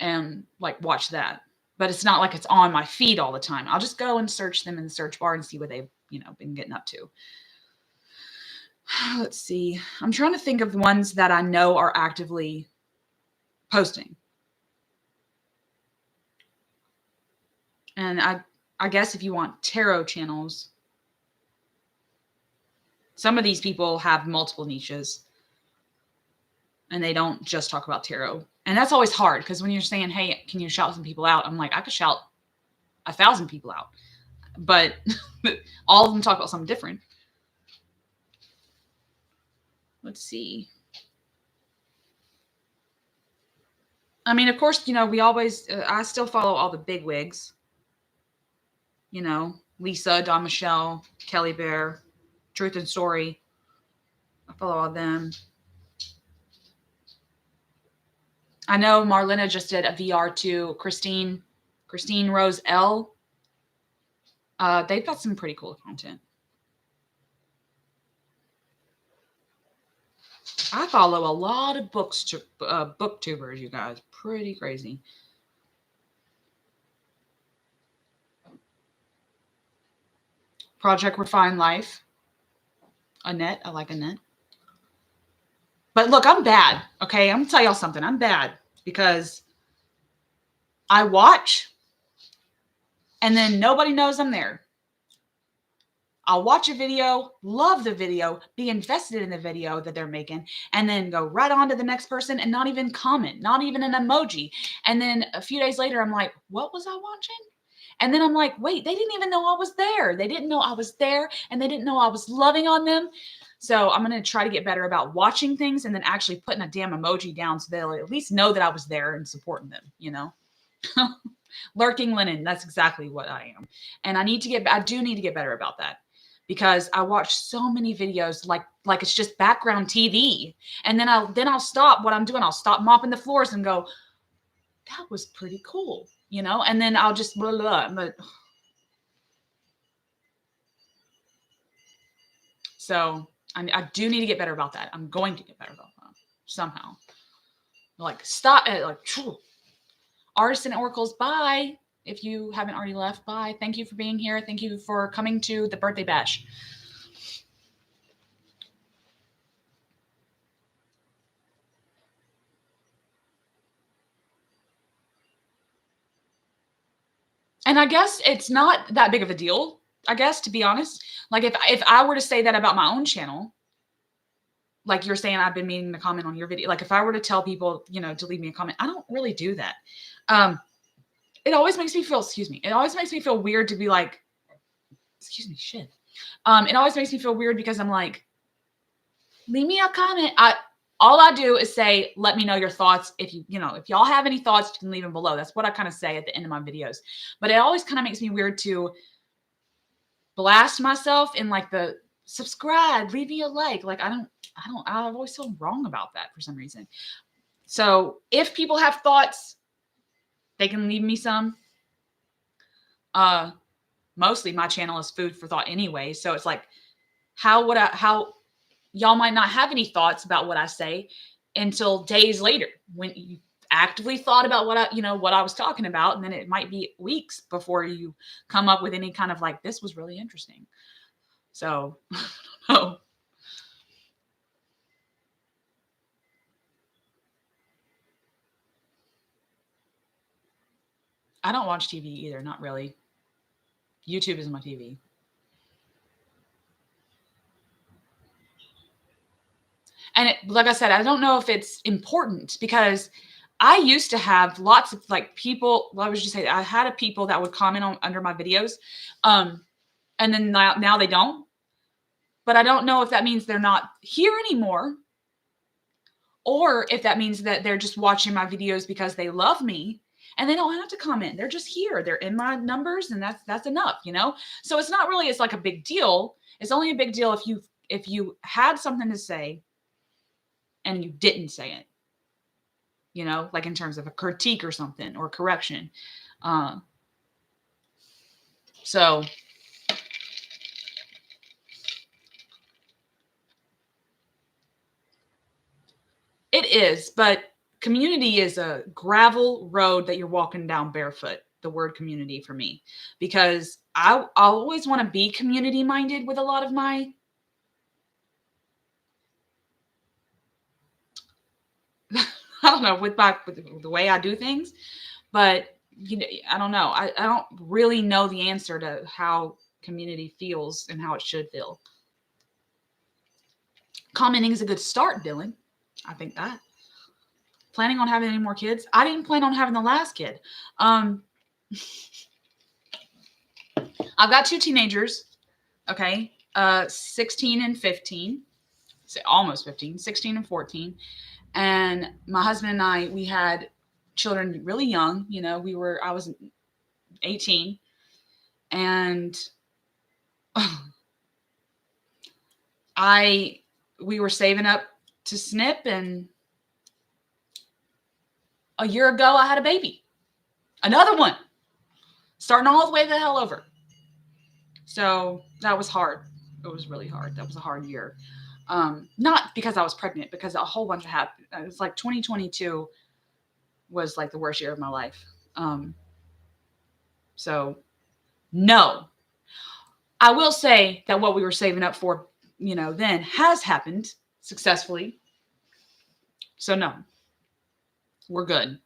and like watch that. But it's not like it's on my feed all the time. I'll just go and search them in the search bar and see what they've, been getting up to. Let's see. I'm trying to think of the ones that I know are actively posting. And I guess if you want tarot channels, some of these people have multiple niches and they don't just talk about tarot. And that's always hard, because when you're saying, hey, can you shout some people out? I'm like, I could shout 1,000 people out, but all of them talk about something different. Let's see. I mean, of course, we always, I still follow all the big wigs. Lisa, Dawn Michelle, Kelly Bear, Truth and Story. I follow all them. I know Marlena just did a VR to Christine Rose L. They've got some pretty cool content. I follow a lot of booktubers, you guys. Pretty crazy. Project Refine Life. Annette. I like Annette. But look, I'm bad. Okay, I'm gonna tell y'all something. I'm bad because I watch and then nobody knows I'm there. I'll watch a video, love the video, be invested in the video that they're making, and then go right on to the next person and not even comment, not even an emoji. And then a few days later, I'm like, what was I watching? And then I'm like, wait, they didn't even know I was there. They didn't know I was there, and they didn't know I was loving on them. So I'm going to try to get better about watching things and then actually putting a damn emoji down so they'll at least know that I was there and supporting them, you know? Lurking linen. That's exactly what I am. And I do need to get better about that, because I watch so many videos like it's just background TV. And then I'll stop what I'm doing. I'll stop mopping the floors and go, that was pretty cool, you know? And then I'll just blah, blah, blah. So I do need to get better about that. I'm going to get better about that somehow. Like, stop it. Like, Artists and Oracles, bye. If you haven't already left, bye. Thank you for being here. Thank you for coming to the birthday bash. And I guess it's not that big of a deal, I guess, to be honest. Like, if I were to say that about my own channel, like you're saying, I've been meaning to comment on your video. Like, if I were to tell people, you know, to leave me a comment, I don't really do that. It always makes me feel, it always makes me feel weird to be like, shit. It always makes me feel weird because I'm like, leave me a comment. All I do is say, let me know your thoughts. If if y'all have any thoughts, you can leave them below. That's what I kind of say at the end of my videos. But it always kind of makes me weird to blast myself in like the subscribe, leave me a like. Like, I always feel wrong about that for some reason. So if people have thoughts, they can leave me some. Mostly my channel is food for thought anyway. So it's like, how y'all might not have any thoughts about what I say until days later when you actively thought about what I was talking about. And then it might be weeks before you come up with any kind of like, this was really interesting. So, oh. I don't watch TV either. Not really. YouTube is my TV. And like I said, I don't know if it's important because I used to have lots of like people. Well, I was just saying, I had people that would comment on under my videos. And then now they don't. But I don't know if that means they're not here anymore, or if that means that they're just watching my videos because they love me and they don't have to comment. They're just here. They're in my numbers, and that's enough, you know? So it's not really, it's like a big deal. It's only a big deal if you had something to say and you didn't say it, you know, like in terms of a critique or something or correction. So it is, but community is a gravel road that you're walking down barefoot. The word community for me, because I always want to be community minded with a lot of my I don't know, with the way I do things, but I don't know. I don't really know the answer to how community feels and how it should feel. Commenting is a good start, Dylan. I think that. Planning on having any more kids? I didn't plan on having the last kid. I've got 2 teenagers. Okay. 16 and 15. Almost 15, 16 and 14. And my husband and I, we had children really young. You know, I was 18. And we were saving up to snip, and a year ago I had a baby. Another one. Starting all the way the hell over. So that was hard. It was really hard. That was a hard year. Not because I was pregnant, because a whole bunch of happened. It was like 2022 was like the worst year of my life. So no, I will say that what we were saving up for, then has happened successfully. So no, we're good.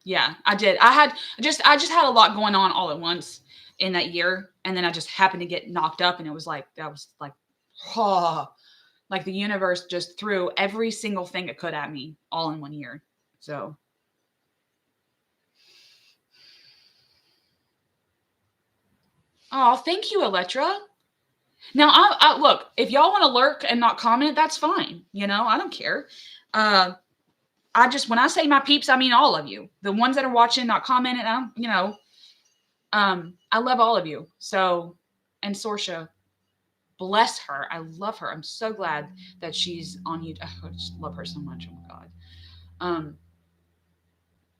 Yeah, I did. I just had a lot going on all at once. in that year. And then I just happened to get knocked up, and it was like, that was like, oh, like the universe just threw every single thing it could at me all in one year. So. Oh, thank you, Elettra. Now, I look, if y'all want to lurk and not comment, that's fine. You know, I don't care. I just, when I say my peeps, I mean all of you. The ones that are watching, not commenting, I love all of you. So, and Sorsha, bless her. I love her. I'm so glad that she's on YouTube. I just love her so much. Oh my God.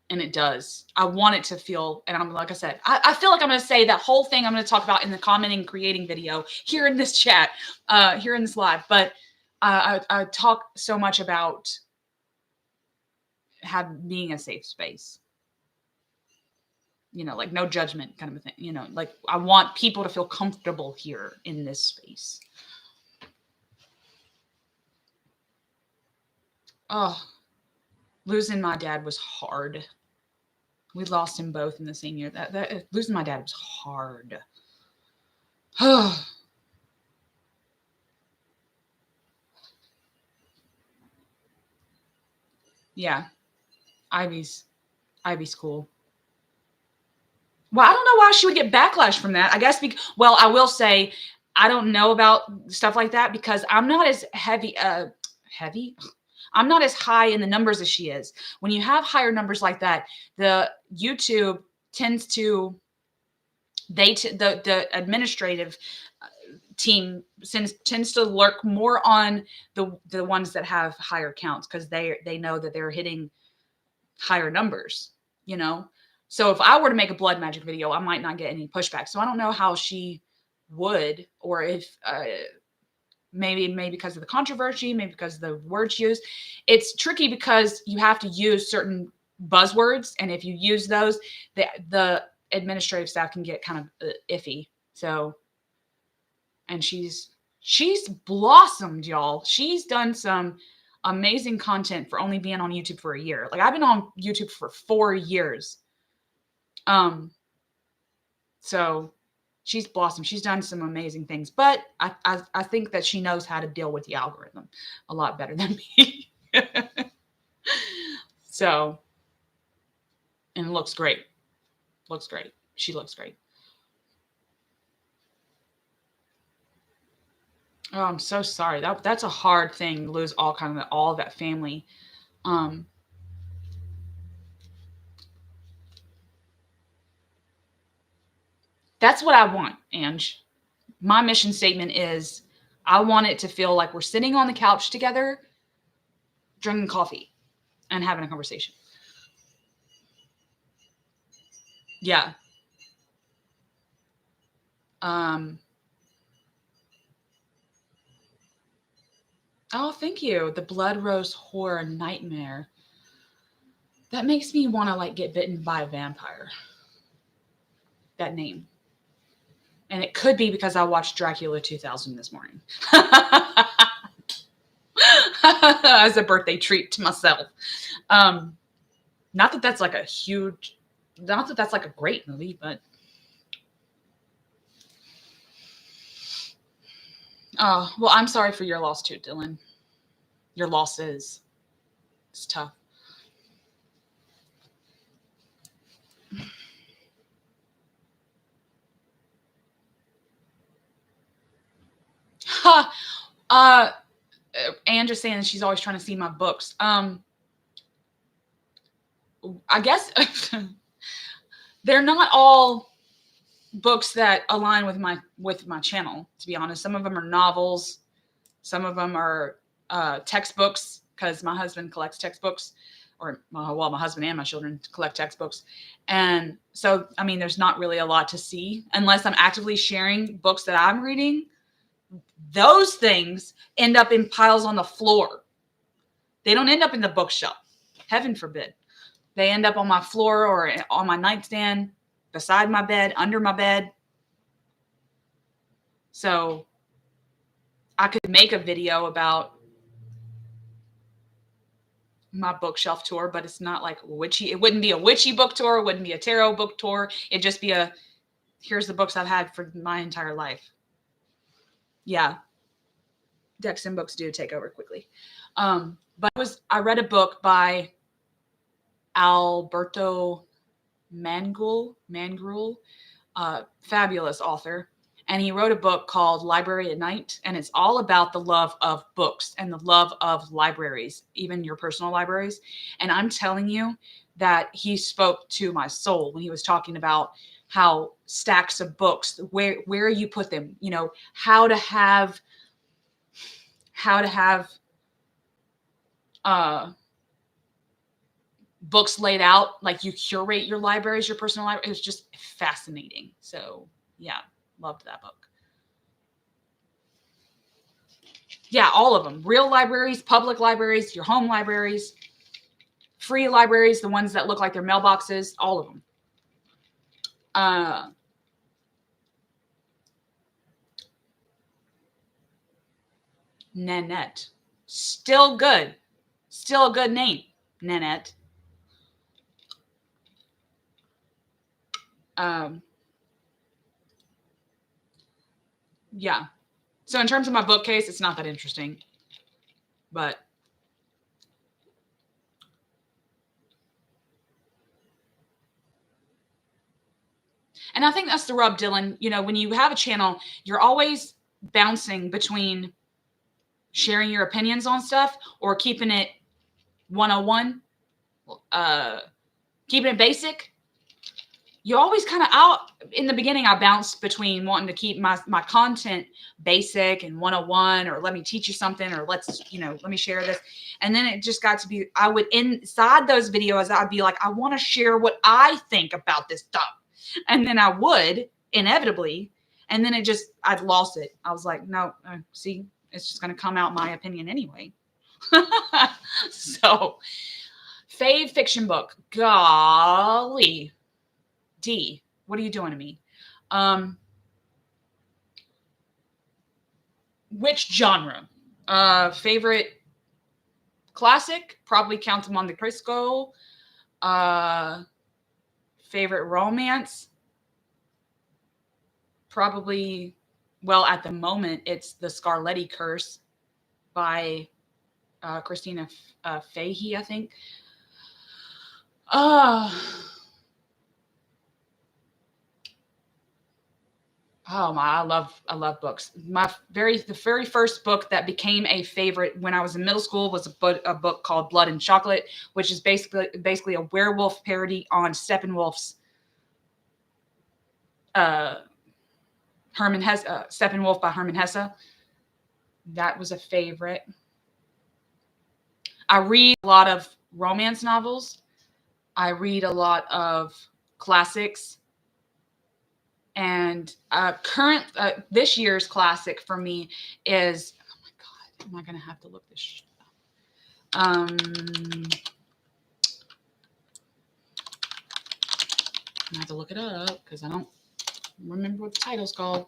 And it does. I want it to feel, and I'm like I said, I feel like I'm going to say that whole thing I'm going to talk about in the commenting creating video here in this chat, here in this live. But I talk so much about being a safe space. You know, like no judgment kind of a thing. You know, like I want people to feel comfortable here in this space. Oh, losing my dad was hard. We lost him both in the same year. That losing my dad was hard. Yeah, Ivy's cool. Well, I don't know why she would get backlash from that. I guess well, I will say I don't know about stuff like that because I'm not as heavy. I'm not as high in the numbers as she is. When you have higher numbers like that, the YouTube tends to the administrative team tends to lurk more on the ones that have higher counts because they know that they're hitting higher numbers, you know. So if I were to make a blood magic video, I might not get any pushback. So I don't know how she would, or if maybe because of the controversy, maybe because of the words used. It's tricky because you have to use certain buzzwords, and if you use those, the administrative staff can get kind of iffy. So, and she's blossomed, y'all. She's done some amazing content for only being on YouTube for a year. Like I've been on YouTube for 4 years. So she's blossomed. She's done some amazing things, but I think that she knows how to deal with the algorithm a lot better than me. So, and looks great. Looks great. She looks great. Oh, I'm so sorry. That's a hard thing to lose all of that family. That's what I want, Ange. My mission statement is I want it to feel like we're sitting on the couch together, drinking coffee and having a conversation. Yeah. Oh, thank you. The Blood Rose Horror Nightmare. That makes me want to like get bitten by a vampire. That name. And it could be because I watched Dracula 2000 this morning. As a birthday treat to myself. Not that that's like a great movie, but oh, well, I'm sorry for your loss too, Dylan. Your losses. It's tough. Anne just saying she's always trying to see my books. I guess they're not all books that align with my channel, to be honest. Some of them are novels. Some of them are textbooks because my husband collects textbooks, or my husband and my children collect textbooks. And so, I mean, there's not really a lot to see unless I'm actively sharing books that I'm reading. Those things end up in piles on the floor. They don't end up in the bookshelf. Heaven forbid. They end up on my floor or on my nightstand, beside my bed, under my bed. So I could make a video about my bookshelf tour, but it's not like witchy. It wouldn't be a witchy book tour. It wouldn't be a tarot book tour. It'd just be a Here's the books I've had for my entire life. Yeah. Dexton books do take over quickly. But I read a book by Alberto Mangrul, fabulous author. And he wrote a book called Library at Night. And it's all about the love of books and the love of libraries, even your personal libraries. And I'm telling you that he spoke to my soul when he was talking about how stacks of books, where you put them, you know, how to have books laid out, like you curate your libraries, your personal library. It was just fascinating. So yeah, loved that book. Yeah, all of them. Real libraries, public libraries, your home libraries, free libraries, the ones that look like they're mailboxes, all of them. Nanette. Still good. Still a good name, Nanette. Yeah. So in terms of my bookcase, it's not that interesting. But and I think that's the rub, Dylan. You know, when you have a channel, you're always bouncing between sharing your opinions on stuff or keeping it 101, keeping it basic. You always kind of out in the beginning. I bounced between wanting to keep my content basic and 101, or let me teach you something, or let's, you know, let me share this. And then it just got to be, I would inside those videos, I'd be like, I want to share what I think about this stuff. And then I would inevitably, and then I'd lost it. I was like, no, see, it's just going to come out my opinion anyway. So, fave fiction book. Golly. D, what are you doing to me? Which genre? Favorite classic? Probably Count of Monte Cristo. Favorite romance? Probably, well, at the moment, it's The Scarletti Curse by Christina Fahey, I think. Oh my, I love books. The very first book that became a favorite when I was in middle school was a book called Blood and Chocolate, which is basically a werewolf parody on Steppenwolf's Steppenwolf by Herman Hesse. That was a favorite. I read a lot of romance novels. I read a lot of classics. And this year's classic for me is, oh my God, am I going to have to look this up? I'm going to have to look it up because I don't remember what the title's called.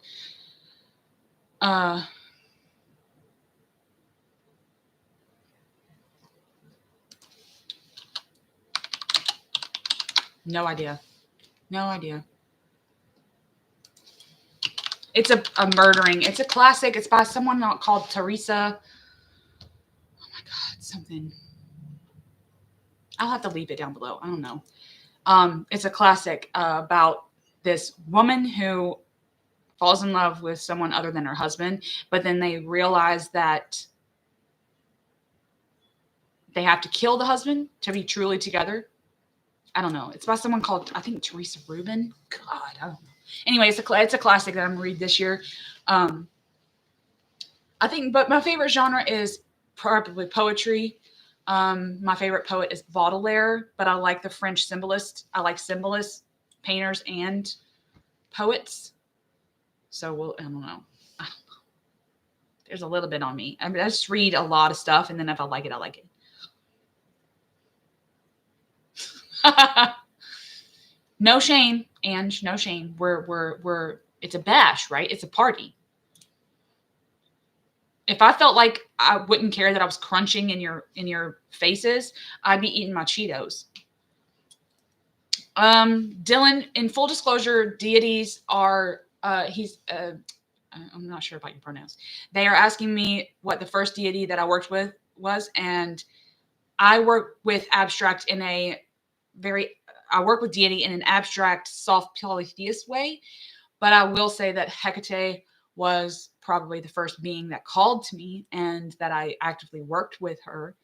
No idea. It's a murdering. It's a classic. It's by someone not called Teresa. Oh my God, something. I'll have to leave it down below. I don't know. It's a classic about this woman who falls in love with someone other than her husband, but then they realize that they have to kill the husband to be truly together. I don't know. It's by someone called, I think, Teresa Rubin. God, I don't know. Anyway, it's a classic that I'm gonna read this year. I think, but my favorite genre is probably poetry. My favorite poet is Baudelaire, but I like the French symbolists. I like symbolists, painters, and poets. So I don't know. There's a little bit on me. I mean, I just read a lot of stuff, and then if I like it, I like it. No shame, Ange. No shame. We're. It's a bash, right? It's a party. If I felt like I wouldn't care that I was crunching in your faces, I'd be eating my Cheetos. Dylan, in full disclosure, deities are, I'm not sure about your pronouns. They are asking me what the first deity that I worked with was, and I work with abstract in a I work with deity in an abstract, soft polytheist way. But I will say that Hecate was probably the first being that called to me and that I actively worked with her.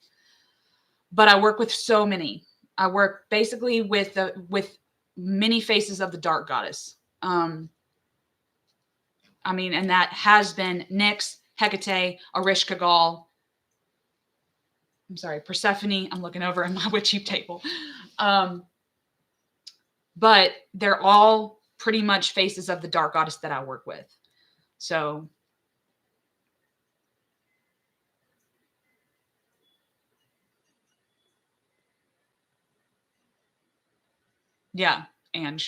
But I work with so many. I work basically with many faces of the dark goddess. I mean, and that has been Nyx, Hecate, Ereshkigal. I'm sorry, Persephone. I'm looking over in my witchy table. But they're all pretty much faces of the dark goddess that I work with. So yeah, and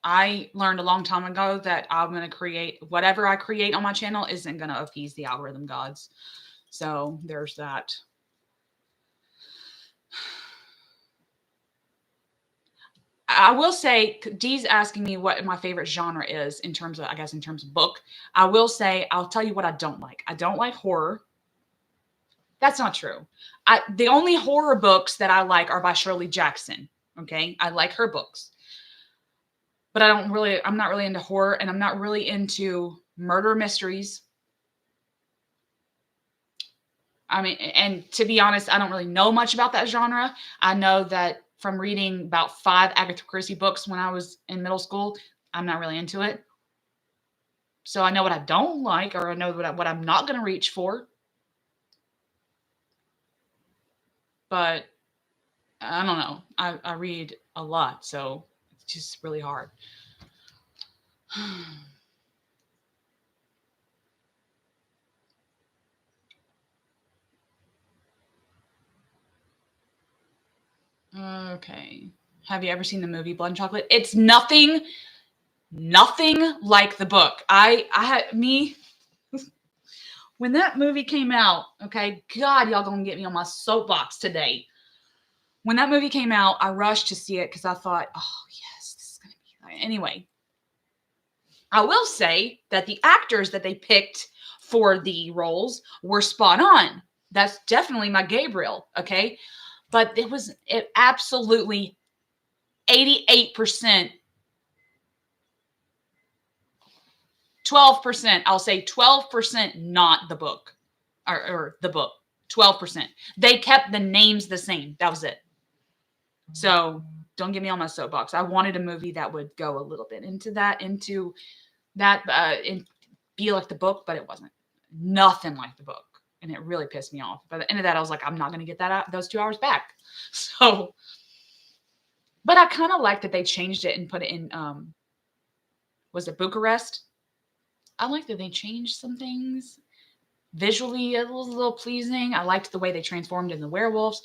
I learned a long time ago that I'm going to create whatever I create on my channel isn't going to appease the algorithm gods. So there's that. I will say, Dee's asking me what my favorite genre is in terms of, I guess, in terms of book. I will say, I'll tell you what I don't like. I don't like horror. That's not true. The only horror books that I like are by Shirley Jackson. Okay. I like her books. But I'm not really into horror, and I'm not really into murder mysteries. I mean, and to be honest, I don't really know much about that genre. I know that from reading about 5 Agatha Christie books when I was in middle school, I'm not really into it. So I know what I don't like, or I know what I'm not going to reach for. But I don't know. I read a lot, so it's just really hard. Okay. Have you ever seen the movie Blood and Chocolate? It's nothing like the book. I had me when that movie came out, okay, God, y'all gonna get me on my soapbox today. When that movie came out, I rushed to see it because I thought, oh yes, this is gonna be anyway. I will say that the actors that they picked for the roles were spot on. That's definitely my Gabriel, okay? But it absolutely 88%, 12%, I'll say 12% not the book or the book. 12%. They kept the names the same. That was it. So don't get me on my soapbox. I wanted a movie that would go a little bit into that, and be like the book, but it wasn't. Nothing like the book. And it really pissed me off. By the end of that, I was like, I'm not going to get those 2 hours back. So, but I kind of like that they changed it and put it in, was it Bucharest? I like that they changed some things. Visually, it was a little pleasing. I liked the way they transformed into werewolves.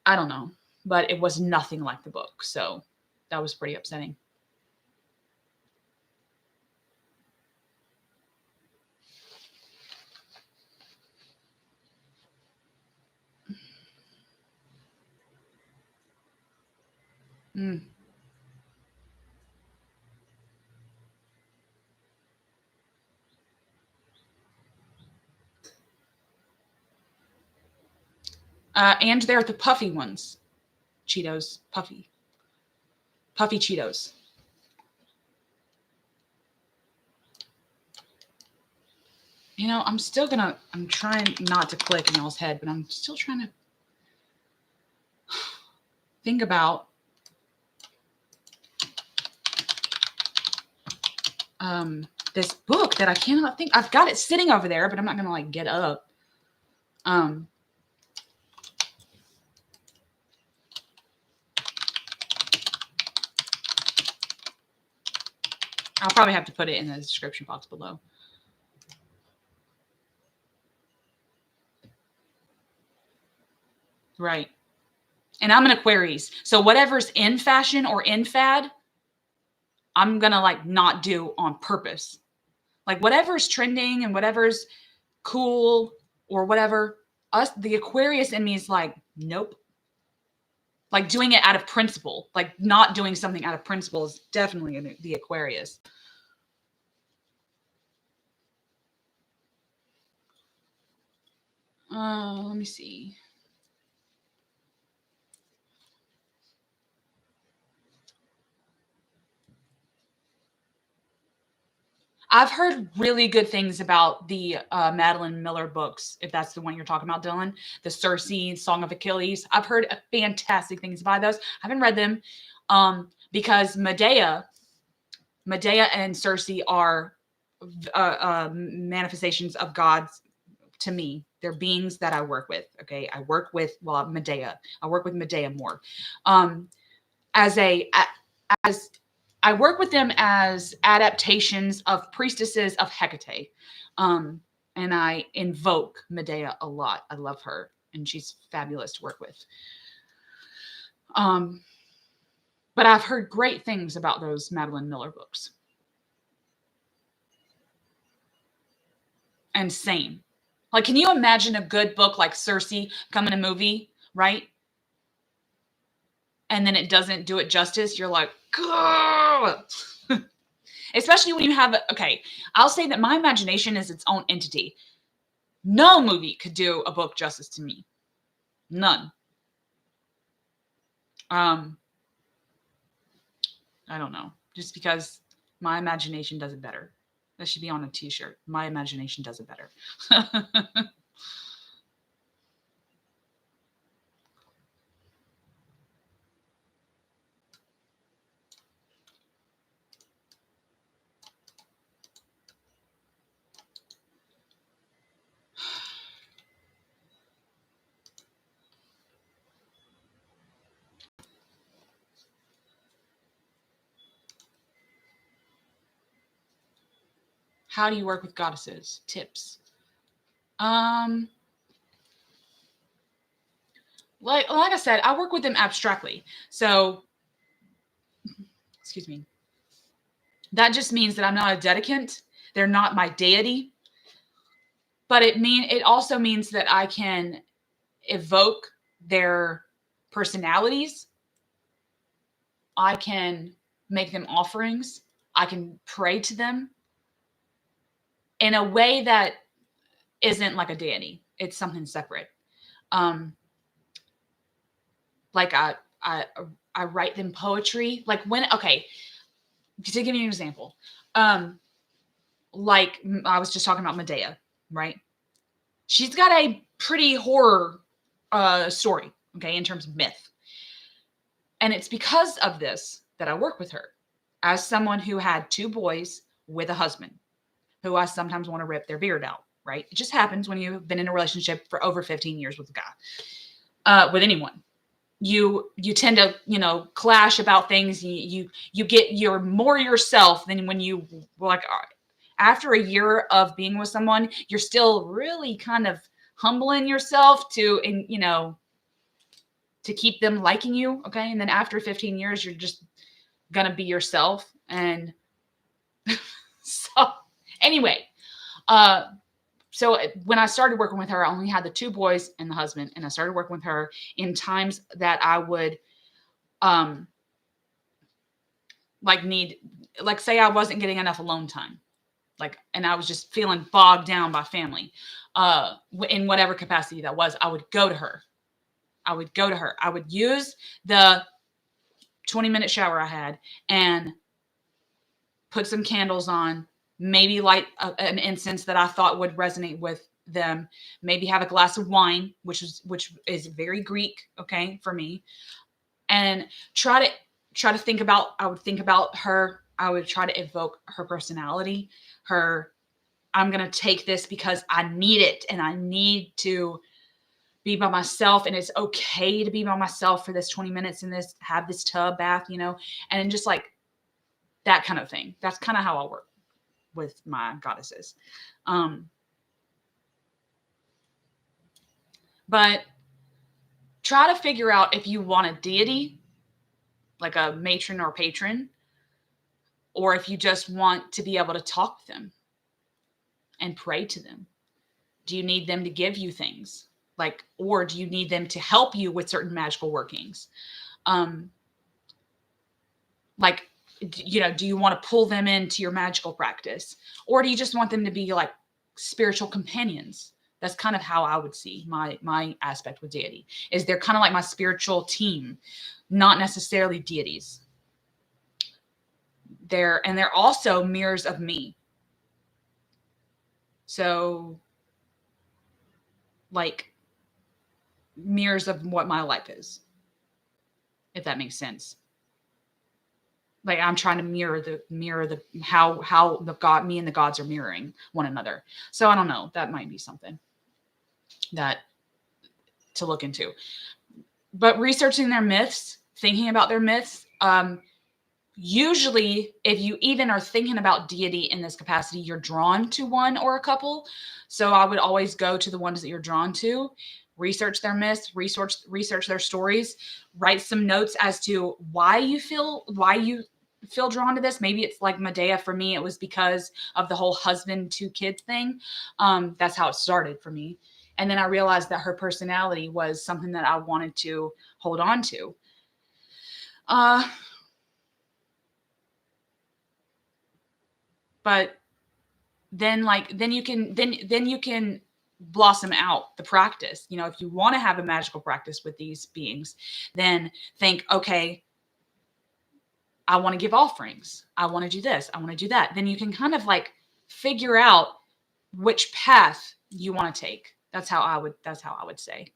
I don't know, but it was nothing like the book. So that was pretty upsetting. Mm. And they're the puffy ones. Cheetos, puffy Cheetos. You know, I'm trying not to click in y'all's head, but I'm still trying to think about this book that I cannot think. I've got it sitting over there, but I'm not gonna like get up. I'll probably have to put it in the description box below. Right. And I'm an Aquarius. So whatever's in fashion or in fad, I'm going to like not do on purpose. Like whatever's trending and whatever's cool or whatever, the Aquarius in me is like, nope. Like doing it out of principle, like not doing something out of principle is definitely in the Aquarius. Let me see. I've heard really good things about the Madeline Miller books, if that's the one you're talking about, Dylan. The Circe, Song of Achilles. I've heard fantastic things about those. I haven't read them because Medea and Circe are manifestations of gods to me. They're beings that I work with. Okay, I work with Medea. I work with Medea more. As I work with them as adaptations of priestesses of Hecate. And I invoke Medea a lot. I love her, and she's fabulous to work with. But I've heard great things about those Madeline Miller books. And same. Like, can you imagine a good book like Circe coming a movie, right? And then it doesn't do it justice. You're like, especially when you have, okay, I'll say that my imagination is its own entity. No movie could do a book justice to me. None. I don't know. Just because my imagination does it better. That should be on a t-shirt. My imagination does it better. How do you work with goddesses? Tips. Like I said, I work with them abstractly. So, excuse me. That just means that I'm not a dedicant. They're not my deity. But it also means that I can evoke their personalities. I can make them offerings. I can pray to them in a way that isn't like a deity. It's something separate. Like I write them poetry. Like to give you an example, like I was just talking about Medea, right? She's got a pretty horror story, okay, in terms of myth. And it's because of this that I work with her as someone who had 2 boys with a husband who I sometimes want to rip their beard out, right? It just happens when you've been in a relationship for over 15 years with a guy, with anyone. You tend to, clash about things. You're more yourself than when you like after a year of being with someone, you're still really kind of humbling yourself to keep them liking you. Okay. And then after 15 years, you're just going to be yourself. And so anyway, so when I started working with her, I only had the 2 boys and the husband, and I started working with her in times that I would, say I wasn't getting enough alone time, and I was just feeling bogged down by family, in whatever capacity that was. I would go to her. I would use the 20-minute shower I had and put some candles on, maybe light an incense that I thought would resonate with them, maybe have a glass of wine, which is very Greek, okay, for me, and try to think about, I would think about her. I would try to evoke her personality, I'm going to take this because I need it, and I need to be by myself, and it's okay to be by myself for this 20 minutes and have this tub bath, and just like that kind of thing. That's kind of how I work with my goddesses. But try to figure out if you want a deity, like a matron or patron, or if you just want to be able to talk to them and pray to them. Do you need them to give you things? Like, or do you need them to help you with certain magical workings? Like, do you want to pull them into your magical practice, or do you just want them to be like spiritual companions? That's kind of how I would see my aspect with deity, is they're kind of like my spiritual team, not necessarily deities. They're also mirrors of me. So like mirrors of what my life is, if that makes sense. Like I'm trying to mirror the how the God, me and the gods are mirroring one another. So I don't know. That might be something that to look into. But researching their myths, thinking about their myths, usually if you even are thinking about deity in this capacity, you're drawn to one or a couple. So I would always go to the ones that you're drawn to, research their myths, research their stories, write some notes as to why you feel drawn to this. Maybe it's like Medea. For me, it was because of the whole husband, 2 kids thing. That's how it started for me. And then I realized that her personality was something that I wanted to hold on to. But then you can blossom out the practice. If you want to have a magical practice with these beings, then think, okay, I want to give offerings. I want to do this. I want to do that. Then you can kind of like figure out which path you want to take. That's how I would say.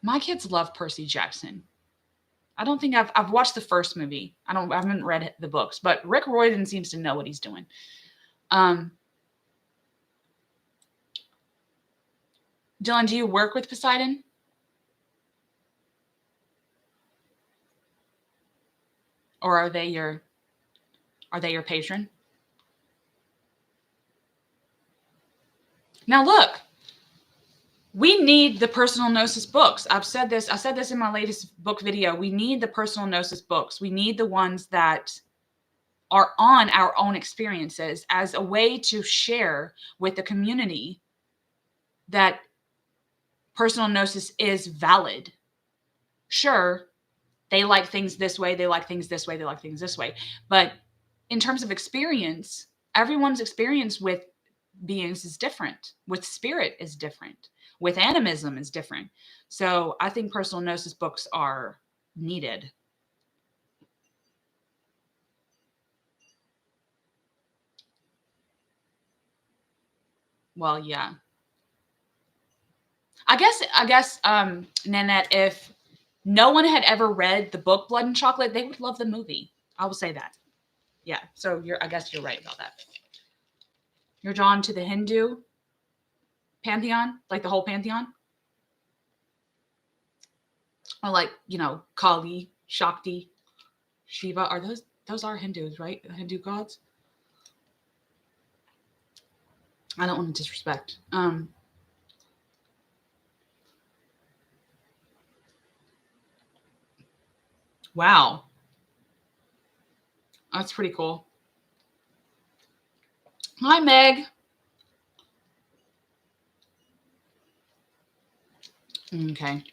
My kids love Percy Jackson. I don't think I've watched the first movie. I haven't read the books, but Rick Riordan seems to know what he's doing. Dylan, do you work with Poseidon? Or are they your patron? Now look, we need the personal gnosis books. I said this in my latest book video. We need the personal gnosis books. We need the ones that are on our own experiences as a way to share with the community that personal gnosis is valid. Sure, they like things this way, they like things this way, they like things this way. But in terms of experience, everyone's experience with beings is different. With spirit is different. With animism is different. So I think personal gnosis books are needed. Well, yeah. I guess, Nanette, if no one had ever read the book Blood and Chocolate, they would love the movie. I will say that. Yeah. So I guess you're right about that. You're drawn to the Hindu pantheon, like the whole pantheon. Or like, Kali, Shakti, Shiva. Are those are Hindus, right? The Hindu gods. I don't want to disrespect. Wow. That's pretty cool. Hi, Meg. Okay.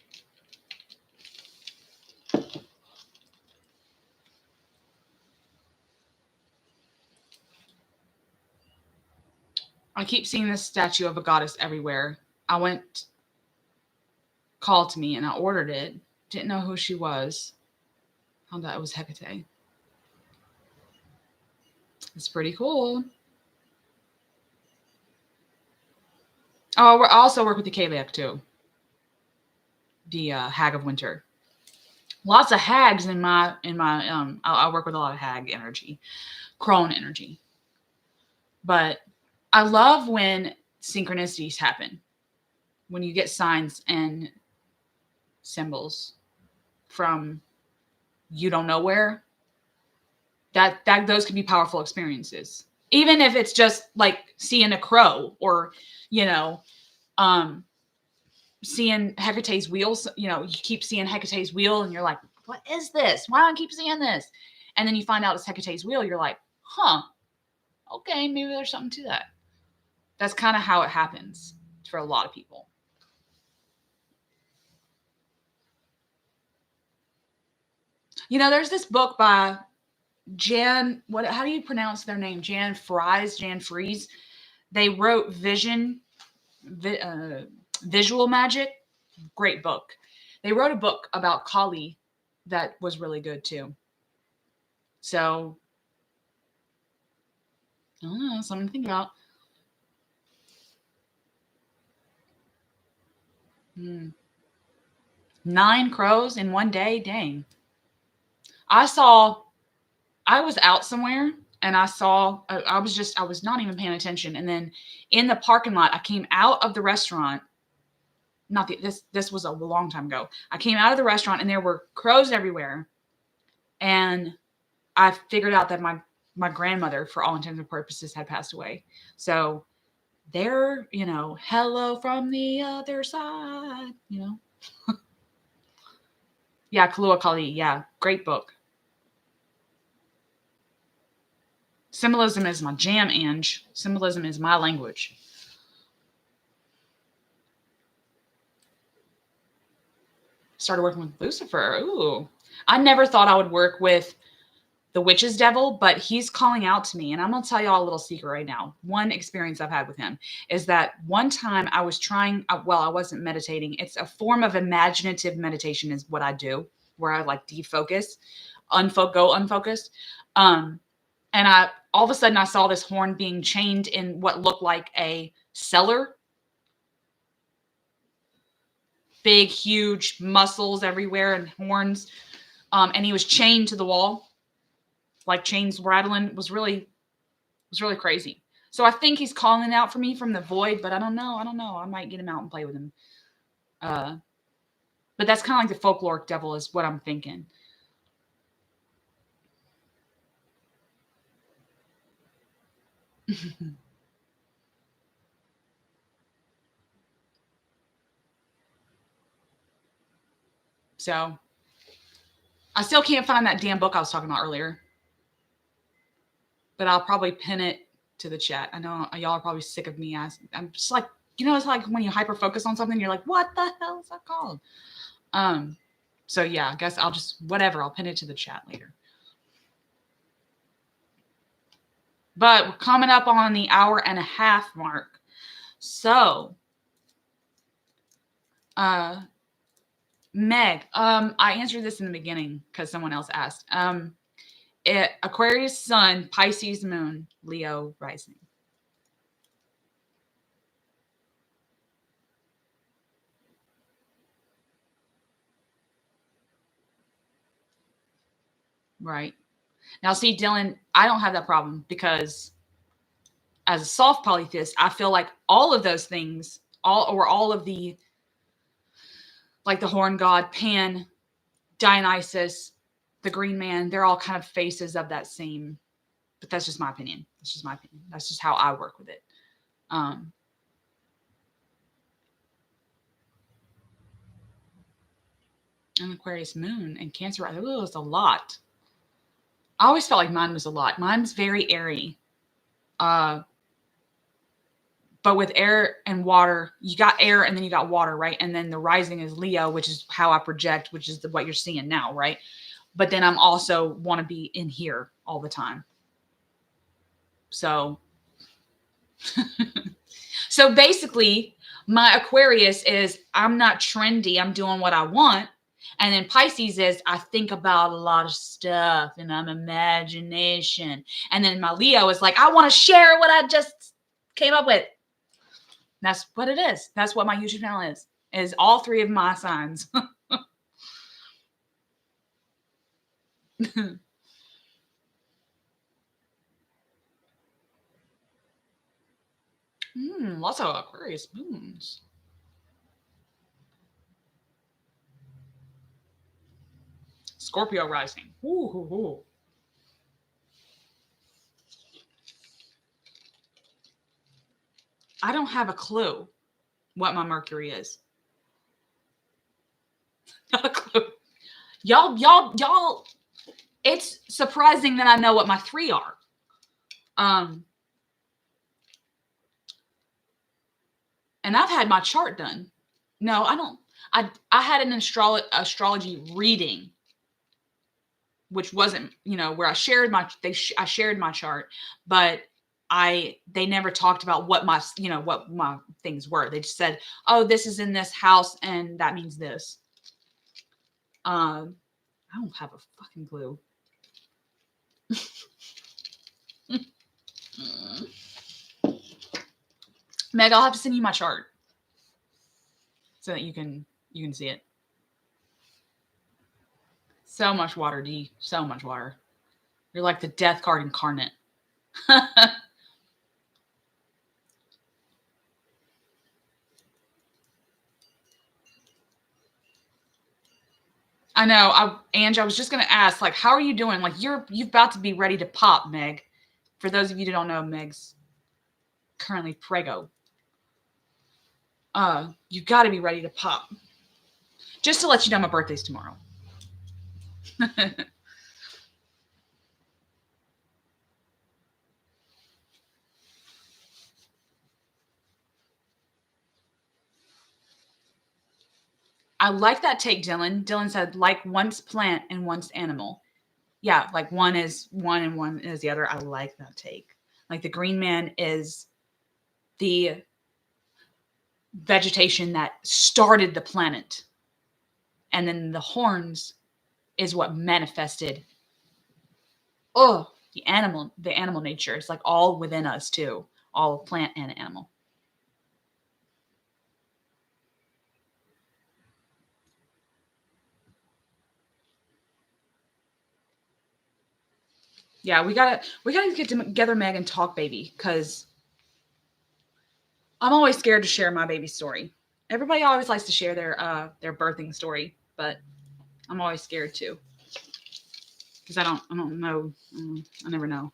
I keep seeing this statue of a goddess everywhere. I went called to me and I ordered it. Didn't know who she was. Found out it was Hecate. It's pretty cool. Oh, I also work with the Kaliak too. The Hag of Winter. Lots of hags in my I work with a lot of hag energy, crone energy. But I love when synchronicities happen. When you get signs and symbols from you don't know where. That those can be powerful experiences. Even if it's just like seeing a crow or, seeing Hecate's wheels. You know, you keep seeing Hecate's wheel, and you're like, "What is this? Why do I keep seeing this?" And then you find out it's Hecate's wheel. You're like, "Huh, okay, maybe there's something to that." That's kind of how it happens for a lot of people. You know, there's this book by Jan. What? How do you pronounce their name? Jan Fries. Jan Fries. They wrote Visual Magic. Great book. They wrote a book about Kali that was really good too. So I don't know, something to think about. Hmm. 9 crows in one day. Dang. I saw. I was out somewhere and I saw. I was not even paying attention. And then in the parking lot, I came out of the restaurant. Not the, this was a long time ago. I came out of the restaurant and there were crows everywhere. And I figured out that my grandmother, for all intents and purposes, had passed away. So they're, hello from the other side, Yeah, Kalua Kali. Yeah, great book. Symbolism is my jam, Ange. Symbolism is my language. Started working with Lucifer. Ooh. I never thought I would work with the witch's devil, but he's calling out to me. And I'm going to tell y'all a little secret right now. One experience I've had with him is that one time I was trying, well, I wasn't meditating. It's a form of imaginative meditation is what I do, where I like defocus, go unfocused. And all of a sudden I saw this horn being chained in what looked like a cellar. Big, huge muscles everywhere and horns. And he was chained to the wall, like chains rattling. It was really crazy. So I think he's calling out for me from the void, but I don't know. I might get him out and play with him. But that's kind of like the folkloric devil is what I'm thinking. So I still can't find that damn book I was talking about earlier, but I'll probably pin it to the chat. I know y'all are probably sick of me. I'm just like, it's like when you hyper focus on something, you're like, what the hell is that called? So yeah, I guess I'll just, whatever, I'll pin it to the chat later. But we're coming up on the hour and a half mark. So, Meg, I answered this in the beginning because someone else asked. Aquarius Sun, Pisces Moon, Leo Rising. Right. Now, see, Dylan, I don't have that problem because as a soft polytheist, I feel like all of those things, all of the, like the horn god, Pan, Dionysus, the Green Man, they're all kind of faces of that same. But that's just my opinion. That's just how I work with it. And Aquarius Moon and Cancer, oh, it's a lot. I always felt like mine was a lot. Mine's very airy. But with air and water, you got air and then you got water, right? And then the rising is Leo, which is how I project, which is what you're seeing now, right? But then I'm also want to be in here all the time. So, so basically, my Aquarius is I'm not trendy. I'm doing what I want. And then Pisces is I think about a lot of stuff and I'm imagination. And then my Leo is like, I want to share what I just came up with. That's what it is. That's what my YouTube channel is all three of my signs. Lots of Aquarius moons. Scorpio rising. Ooh. I don't have a clue what my Mercury is. Y'all. It's surprising that I know what my 3 are. And I've had my chart done. No, I don't. I had an astrology reading, which wasn't, where I shared I shared my chart, but they never talked about what what my things were. They just said, "Oh, this is in this house and that means this." I don't have a fucking clue. Meg, I'll have to send you my chart so that you can see it. So much water, D. So much water. You're like the death card incarnate. I know. Ange, I was just gonna ask, like, how are you doing? Like, you've about to be ready to pop, Meg. For those of you who don't know, Meg's currently prego. You've got to be ready to pop. Just to let you know, my birthday's tomorrow. I like that take, Dylan. Dylan said, like once plant and once animal. Yeah, like one is one and one is the other. I like that take. Like the green man is the vegetation that started the planet. And then the horns is what manifested the animal nature. It's like all within us too, all plant and animal. Yeah, we gotta get together, Meg, and talk, baby, because I'm always scared to share my baby story. Everybody always likes to share their birthing story, but I'm always scared too, because I don't know. I never know.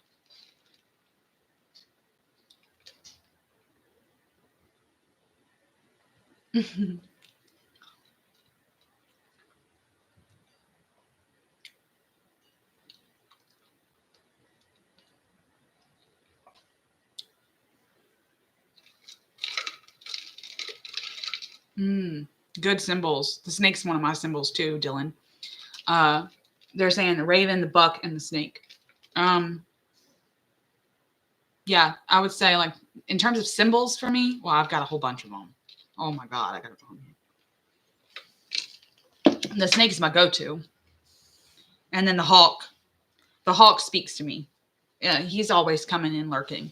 Good symbols. The snake's one of my symbols too, Dylan. They're saying the raven, the buck, and the snake. Yeah, I would say, like, in terms of symbols for me, well, I've got a whole bunch of them. Oh my God, I got them. The snake is my go-to. And then the hawk. The hawk speaks to me. Yeah, he's always coming in lurking.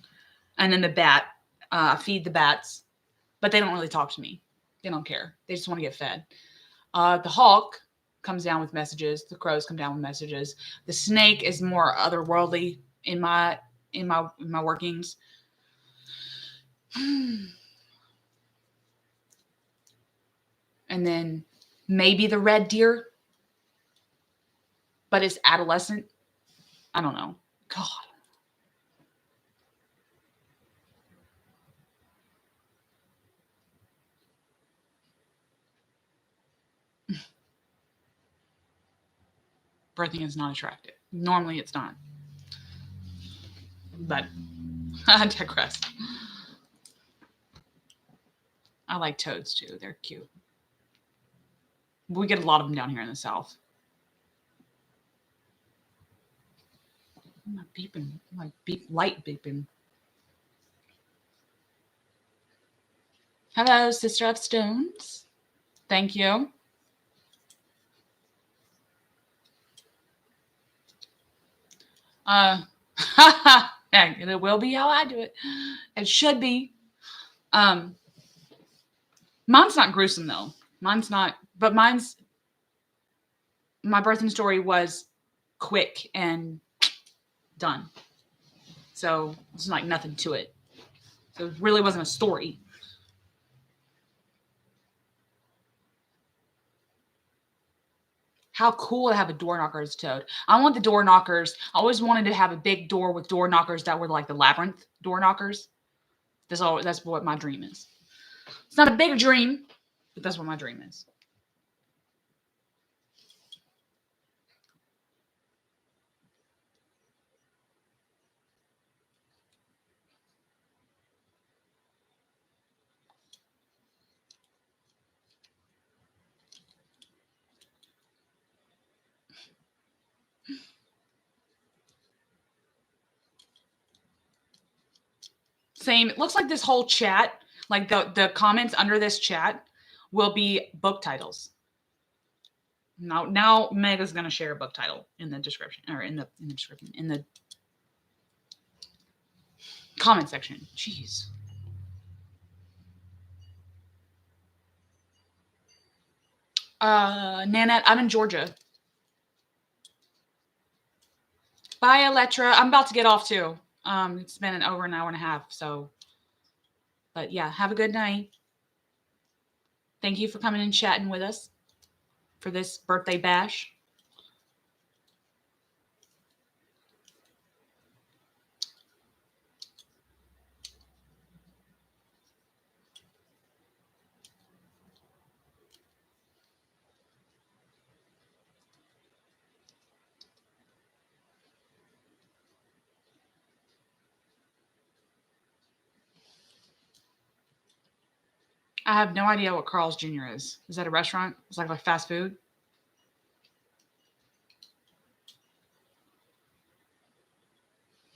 And then the bat. Feed the bats. But they don't really talk to me. They don't care. They just want to get fed. The hawk comes down with messages. The crows come down with messages. The snake is more otherworldly in my workings. And then maybe the red deer, but it's adolescent. I don't know. God. Birthing is not attractive. Normally it's not. But I digress. I like toads too. They're cute. We get a lot of them down here in the South. I'm not beeping. Like light beeping. Hello, Sister of Stones. Thank you. It will be how I do it. It should be. Mine's not gruesome though. Mine's not, but my birthing story was quick and done. So it's like nothing to it. So it really wasn't a story. How cool to have a door knocker as a toad. I want the door knockers. I always wanted to have a big door with door knockers that were like the labyrinth door knockers. That's what my dream is. It's not a big dream, but that's what my dream is. Same. It looks like this whole chat, like the comments under this chat, will be book titles. Now Meg is going to share a book title in the description, or in the description, in the comment section. Jeez. Nanette, I'm in Georgia. Bye, Elettra. I'm about to get off too. It's been over an hour and a half. So, but yeah, have a good night. Thank you for coming and chatting with us for this birthday bash. I have no idea what Carl's Jr. is. Is that a restaurant? It's like fast food?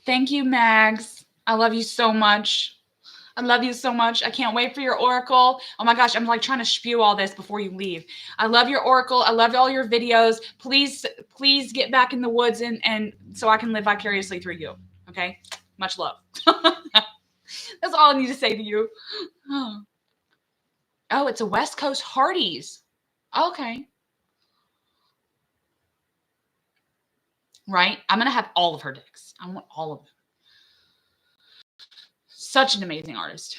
Thank you, Mags. I love you so much. I love you so much. I can't wait for your Oracle. Oh my gosh, I'm like trying to spew all this before you leave. I love your Oracle. I love all your videos. Please get back in the woods and so I can live vicariously through you. Okay? Much love. That's all I need to say to you. Oh, it's a West Coast Hardee's. Okay. Right? I'm going to have all of her decks. I want all of them. Such an amazing artist.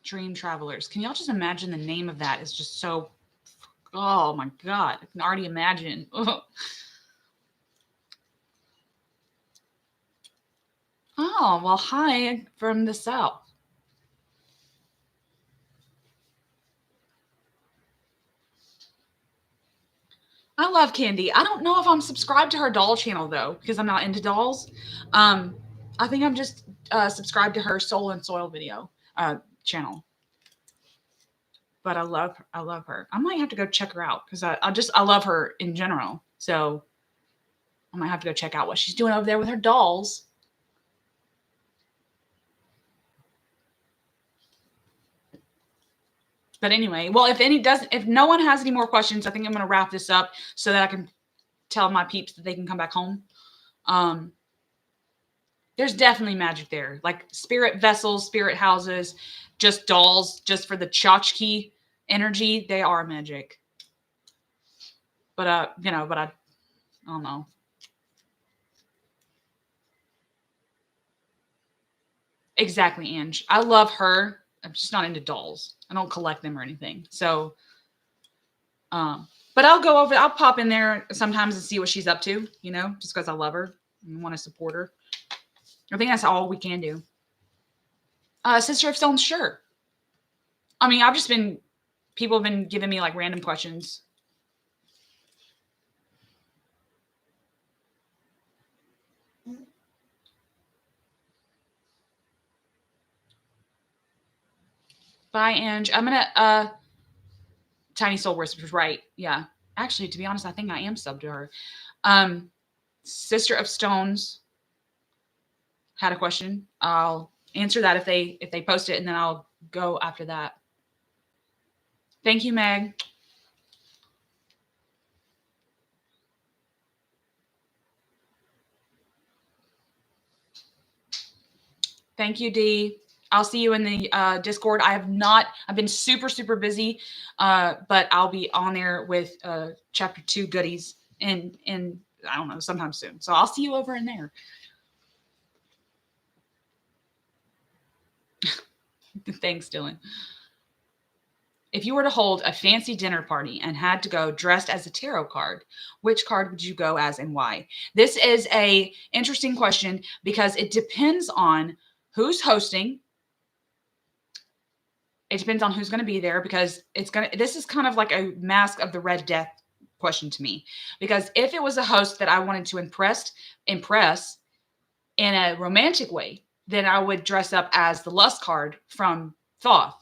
Dream Travelers. Can y'all just imagine the name of that is just so, oh my God. I can already imagine. Oh, well, hi from the South. I love Candy. I don't know if I'm subscribed to her doll channel though, because I'm not into dolls. I think I'm just subscribed to her Soul and Soil video channel. But I love her. I might have to go check her out because I love her in general. So I might have to go check out what she's doing over there with her dolls. But anyway, well, if no one has any more questions, I think I'm going to wrap this up so that I can tell my peeps that they can come back home. There's definitely magic there, like spirit vessels, spirit houses, just dolls, just for the tchotchke energy. They are magic. But I don't know. Exactly, Ange. I love her. I'm just not into dolls. I don't collect them or anything. So, but I'll pop in there sometimes and see what she's up to, just because I love her and want to support her. I think that's all we can do. Sister of Stone, sure. I mean, people have been giving me like random questions. Bye, Ange. I'm gonna Tiny Soul Whispers, right? Yeah. Actually, to be honest, I think I am subbed to her. Sister of Stones had a question. I'll answer that if they post it, and then I'll go after that. Thank you, Meg. Thank you, Dee. I'll see you in the Discord. I've been super, super busy, but I'll be on there with chapter 2 goodies in I don't know, sometime soon. So I'll see you over in there. Thanks, Dylan. If you were to hold a fancy dinner party and had to go dressed as a tarot card, which card would you go as and why? This is a interesting question because it depends on who's hosting. It depends on who's going to be there because this is kind of like a Mask of the Red Death question to me. Because if it was a host that I wanted to impress in a romantic way, then I would dress up as the lust card from Thoth.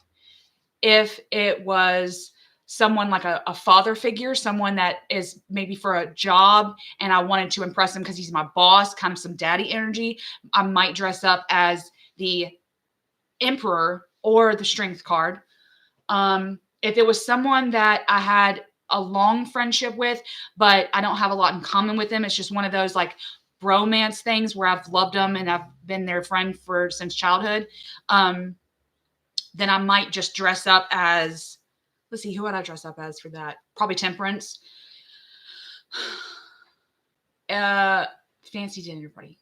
If it was someone like a father figure, someone that is maybe for a job and I wanted to impress him because he's my boss, kind of some daddy energy, I might dress up as the Emperor or the Strength card. If it was someone that I had a long friendship with, but I don't have a lot in common with them, it's just one of those like bromance things where I've loved them and I've been their friend since childhood. Then I might just dress up as, let's see, who would I dress up as for that? Probably Temperance. Fancy dinner party.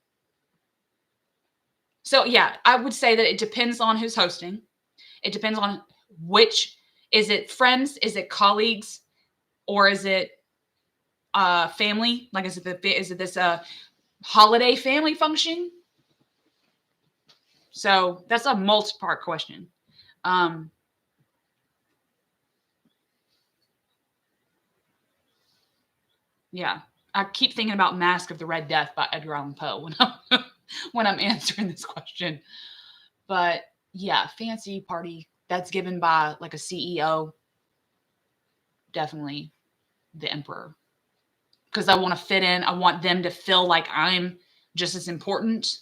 So yeah, I would say that it depends on who's hosting. It depends on is it friends? Is it colleagues? Or is it family? Like, is it this holiday family function? So that's a multi-part question. Yeah, I keep thinking about Mask of the Red Death by Edgar Allan Poe when I'm answering this question. But yeah, fancy party that's given by like a CEO, definitely the Emperor. Because I want to fit in. I want them to feel like I'm just as important.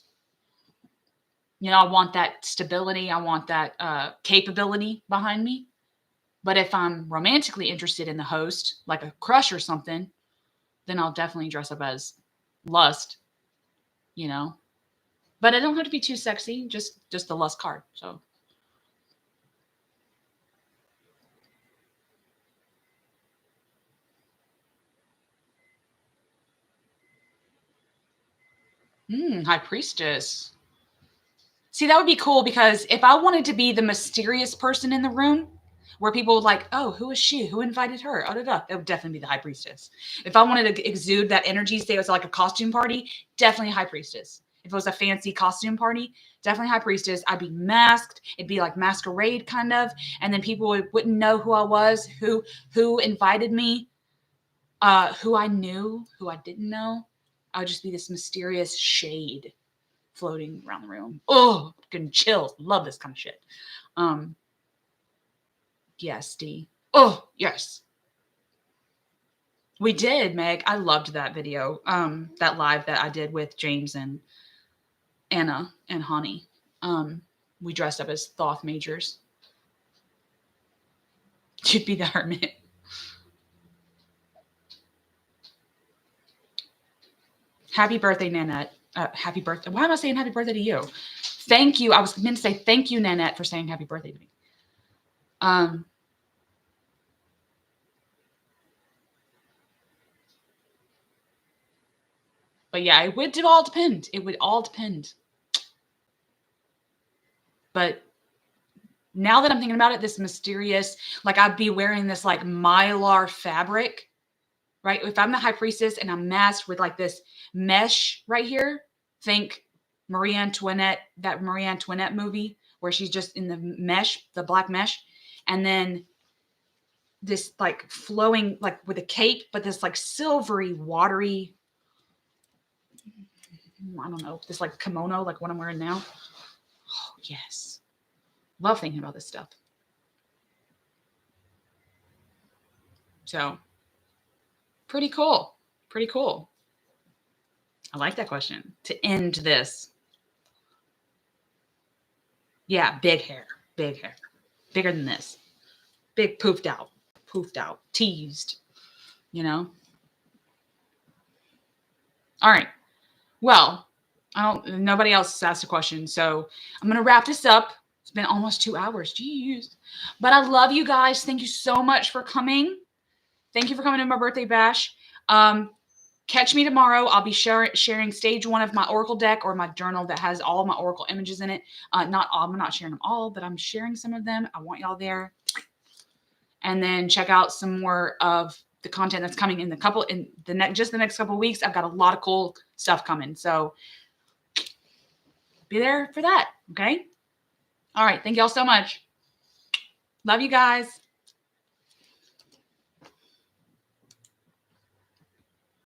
You know, I want that stability. I want that capability behind me. But if I'm romantically interested in the host, like a crush or something, then I'll definitely dress up as lust, you know. But I don't have to be too sexy, just the lust card. So High Priestess. See, that would be cool because if I wanted to be the mysterious person in the room, where people would like, oh, who is she? Who invited her? Oh, that would definitely be the High Priestess. If I wanted to exude that energy, say it was like a costume party, definitely High Priestess. If it was a fancy costume party, definitely High Priestess. I'd be masked. It'd be like masquerade kind of, and then people wouldn't know who I was, who invited me, who I knew, who I didn't know. I would just be this mysterious shade floating around the room. Oh, getting chills. Love this kind of shit. Yes, D. Oh, yes. We did, Meg. I loved that video. That live that I did with James and Anna and Honey. We dressed up as Thoth Majors. You'd be the hermit. Happy birthday, Nanette. Happy birthday. Why am I saying happy birthday to you? Thank you. I was meant to say thank you, Nanette, for saying happy birthday to me. But yeah, it would all depend. It would all depend. But now that I'm thinking about it, this mysterious, like I'd be wearing this like mylar fabric, right? If I'm the High Priestess and I'm masked with like this mesh right here, think Marie Antoinette, that Marie Antoinette movie where she's just in the mesh, the black mesh, and then this like flowing, like with a cape, but this like silvery, watery, I don't know, this like kimono, like what I'm wearing now. Oh, yes. Love thinking about this stuff. So, pretty cool. Pretty cool. I like that question. To end this. Yeah, big hair. Big hair. Bigger than this. Big poofed out, teased, you know? All right. Well, nobody else asked a question, so I'm going to wrap this up. It's been almost 2 hours. Jeez. But I love you guys. Thank you so much for coming. Thank you for coming to my birthday bash. Catch me tomorrow. I'll be sharing stage 1 of my Oracle deck or my journal that has all of my Oracle images in it. Not all, I'm not sharing them all, but I'm sharing some of them. I want y'all there. And then check out some more of the content that's coming in the next couple of weeks. I've got a lot of cool stuff coming. So be there for that. Okay. All right. Thank y'all so much. Love you guys.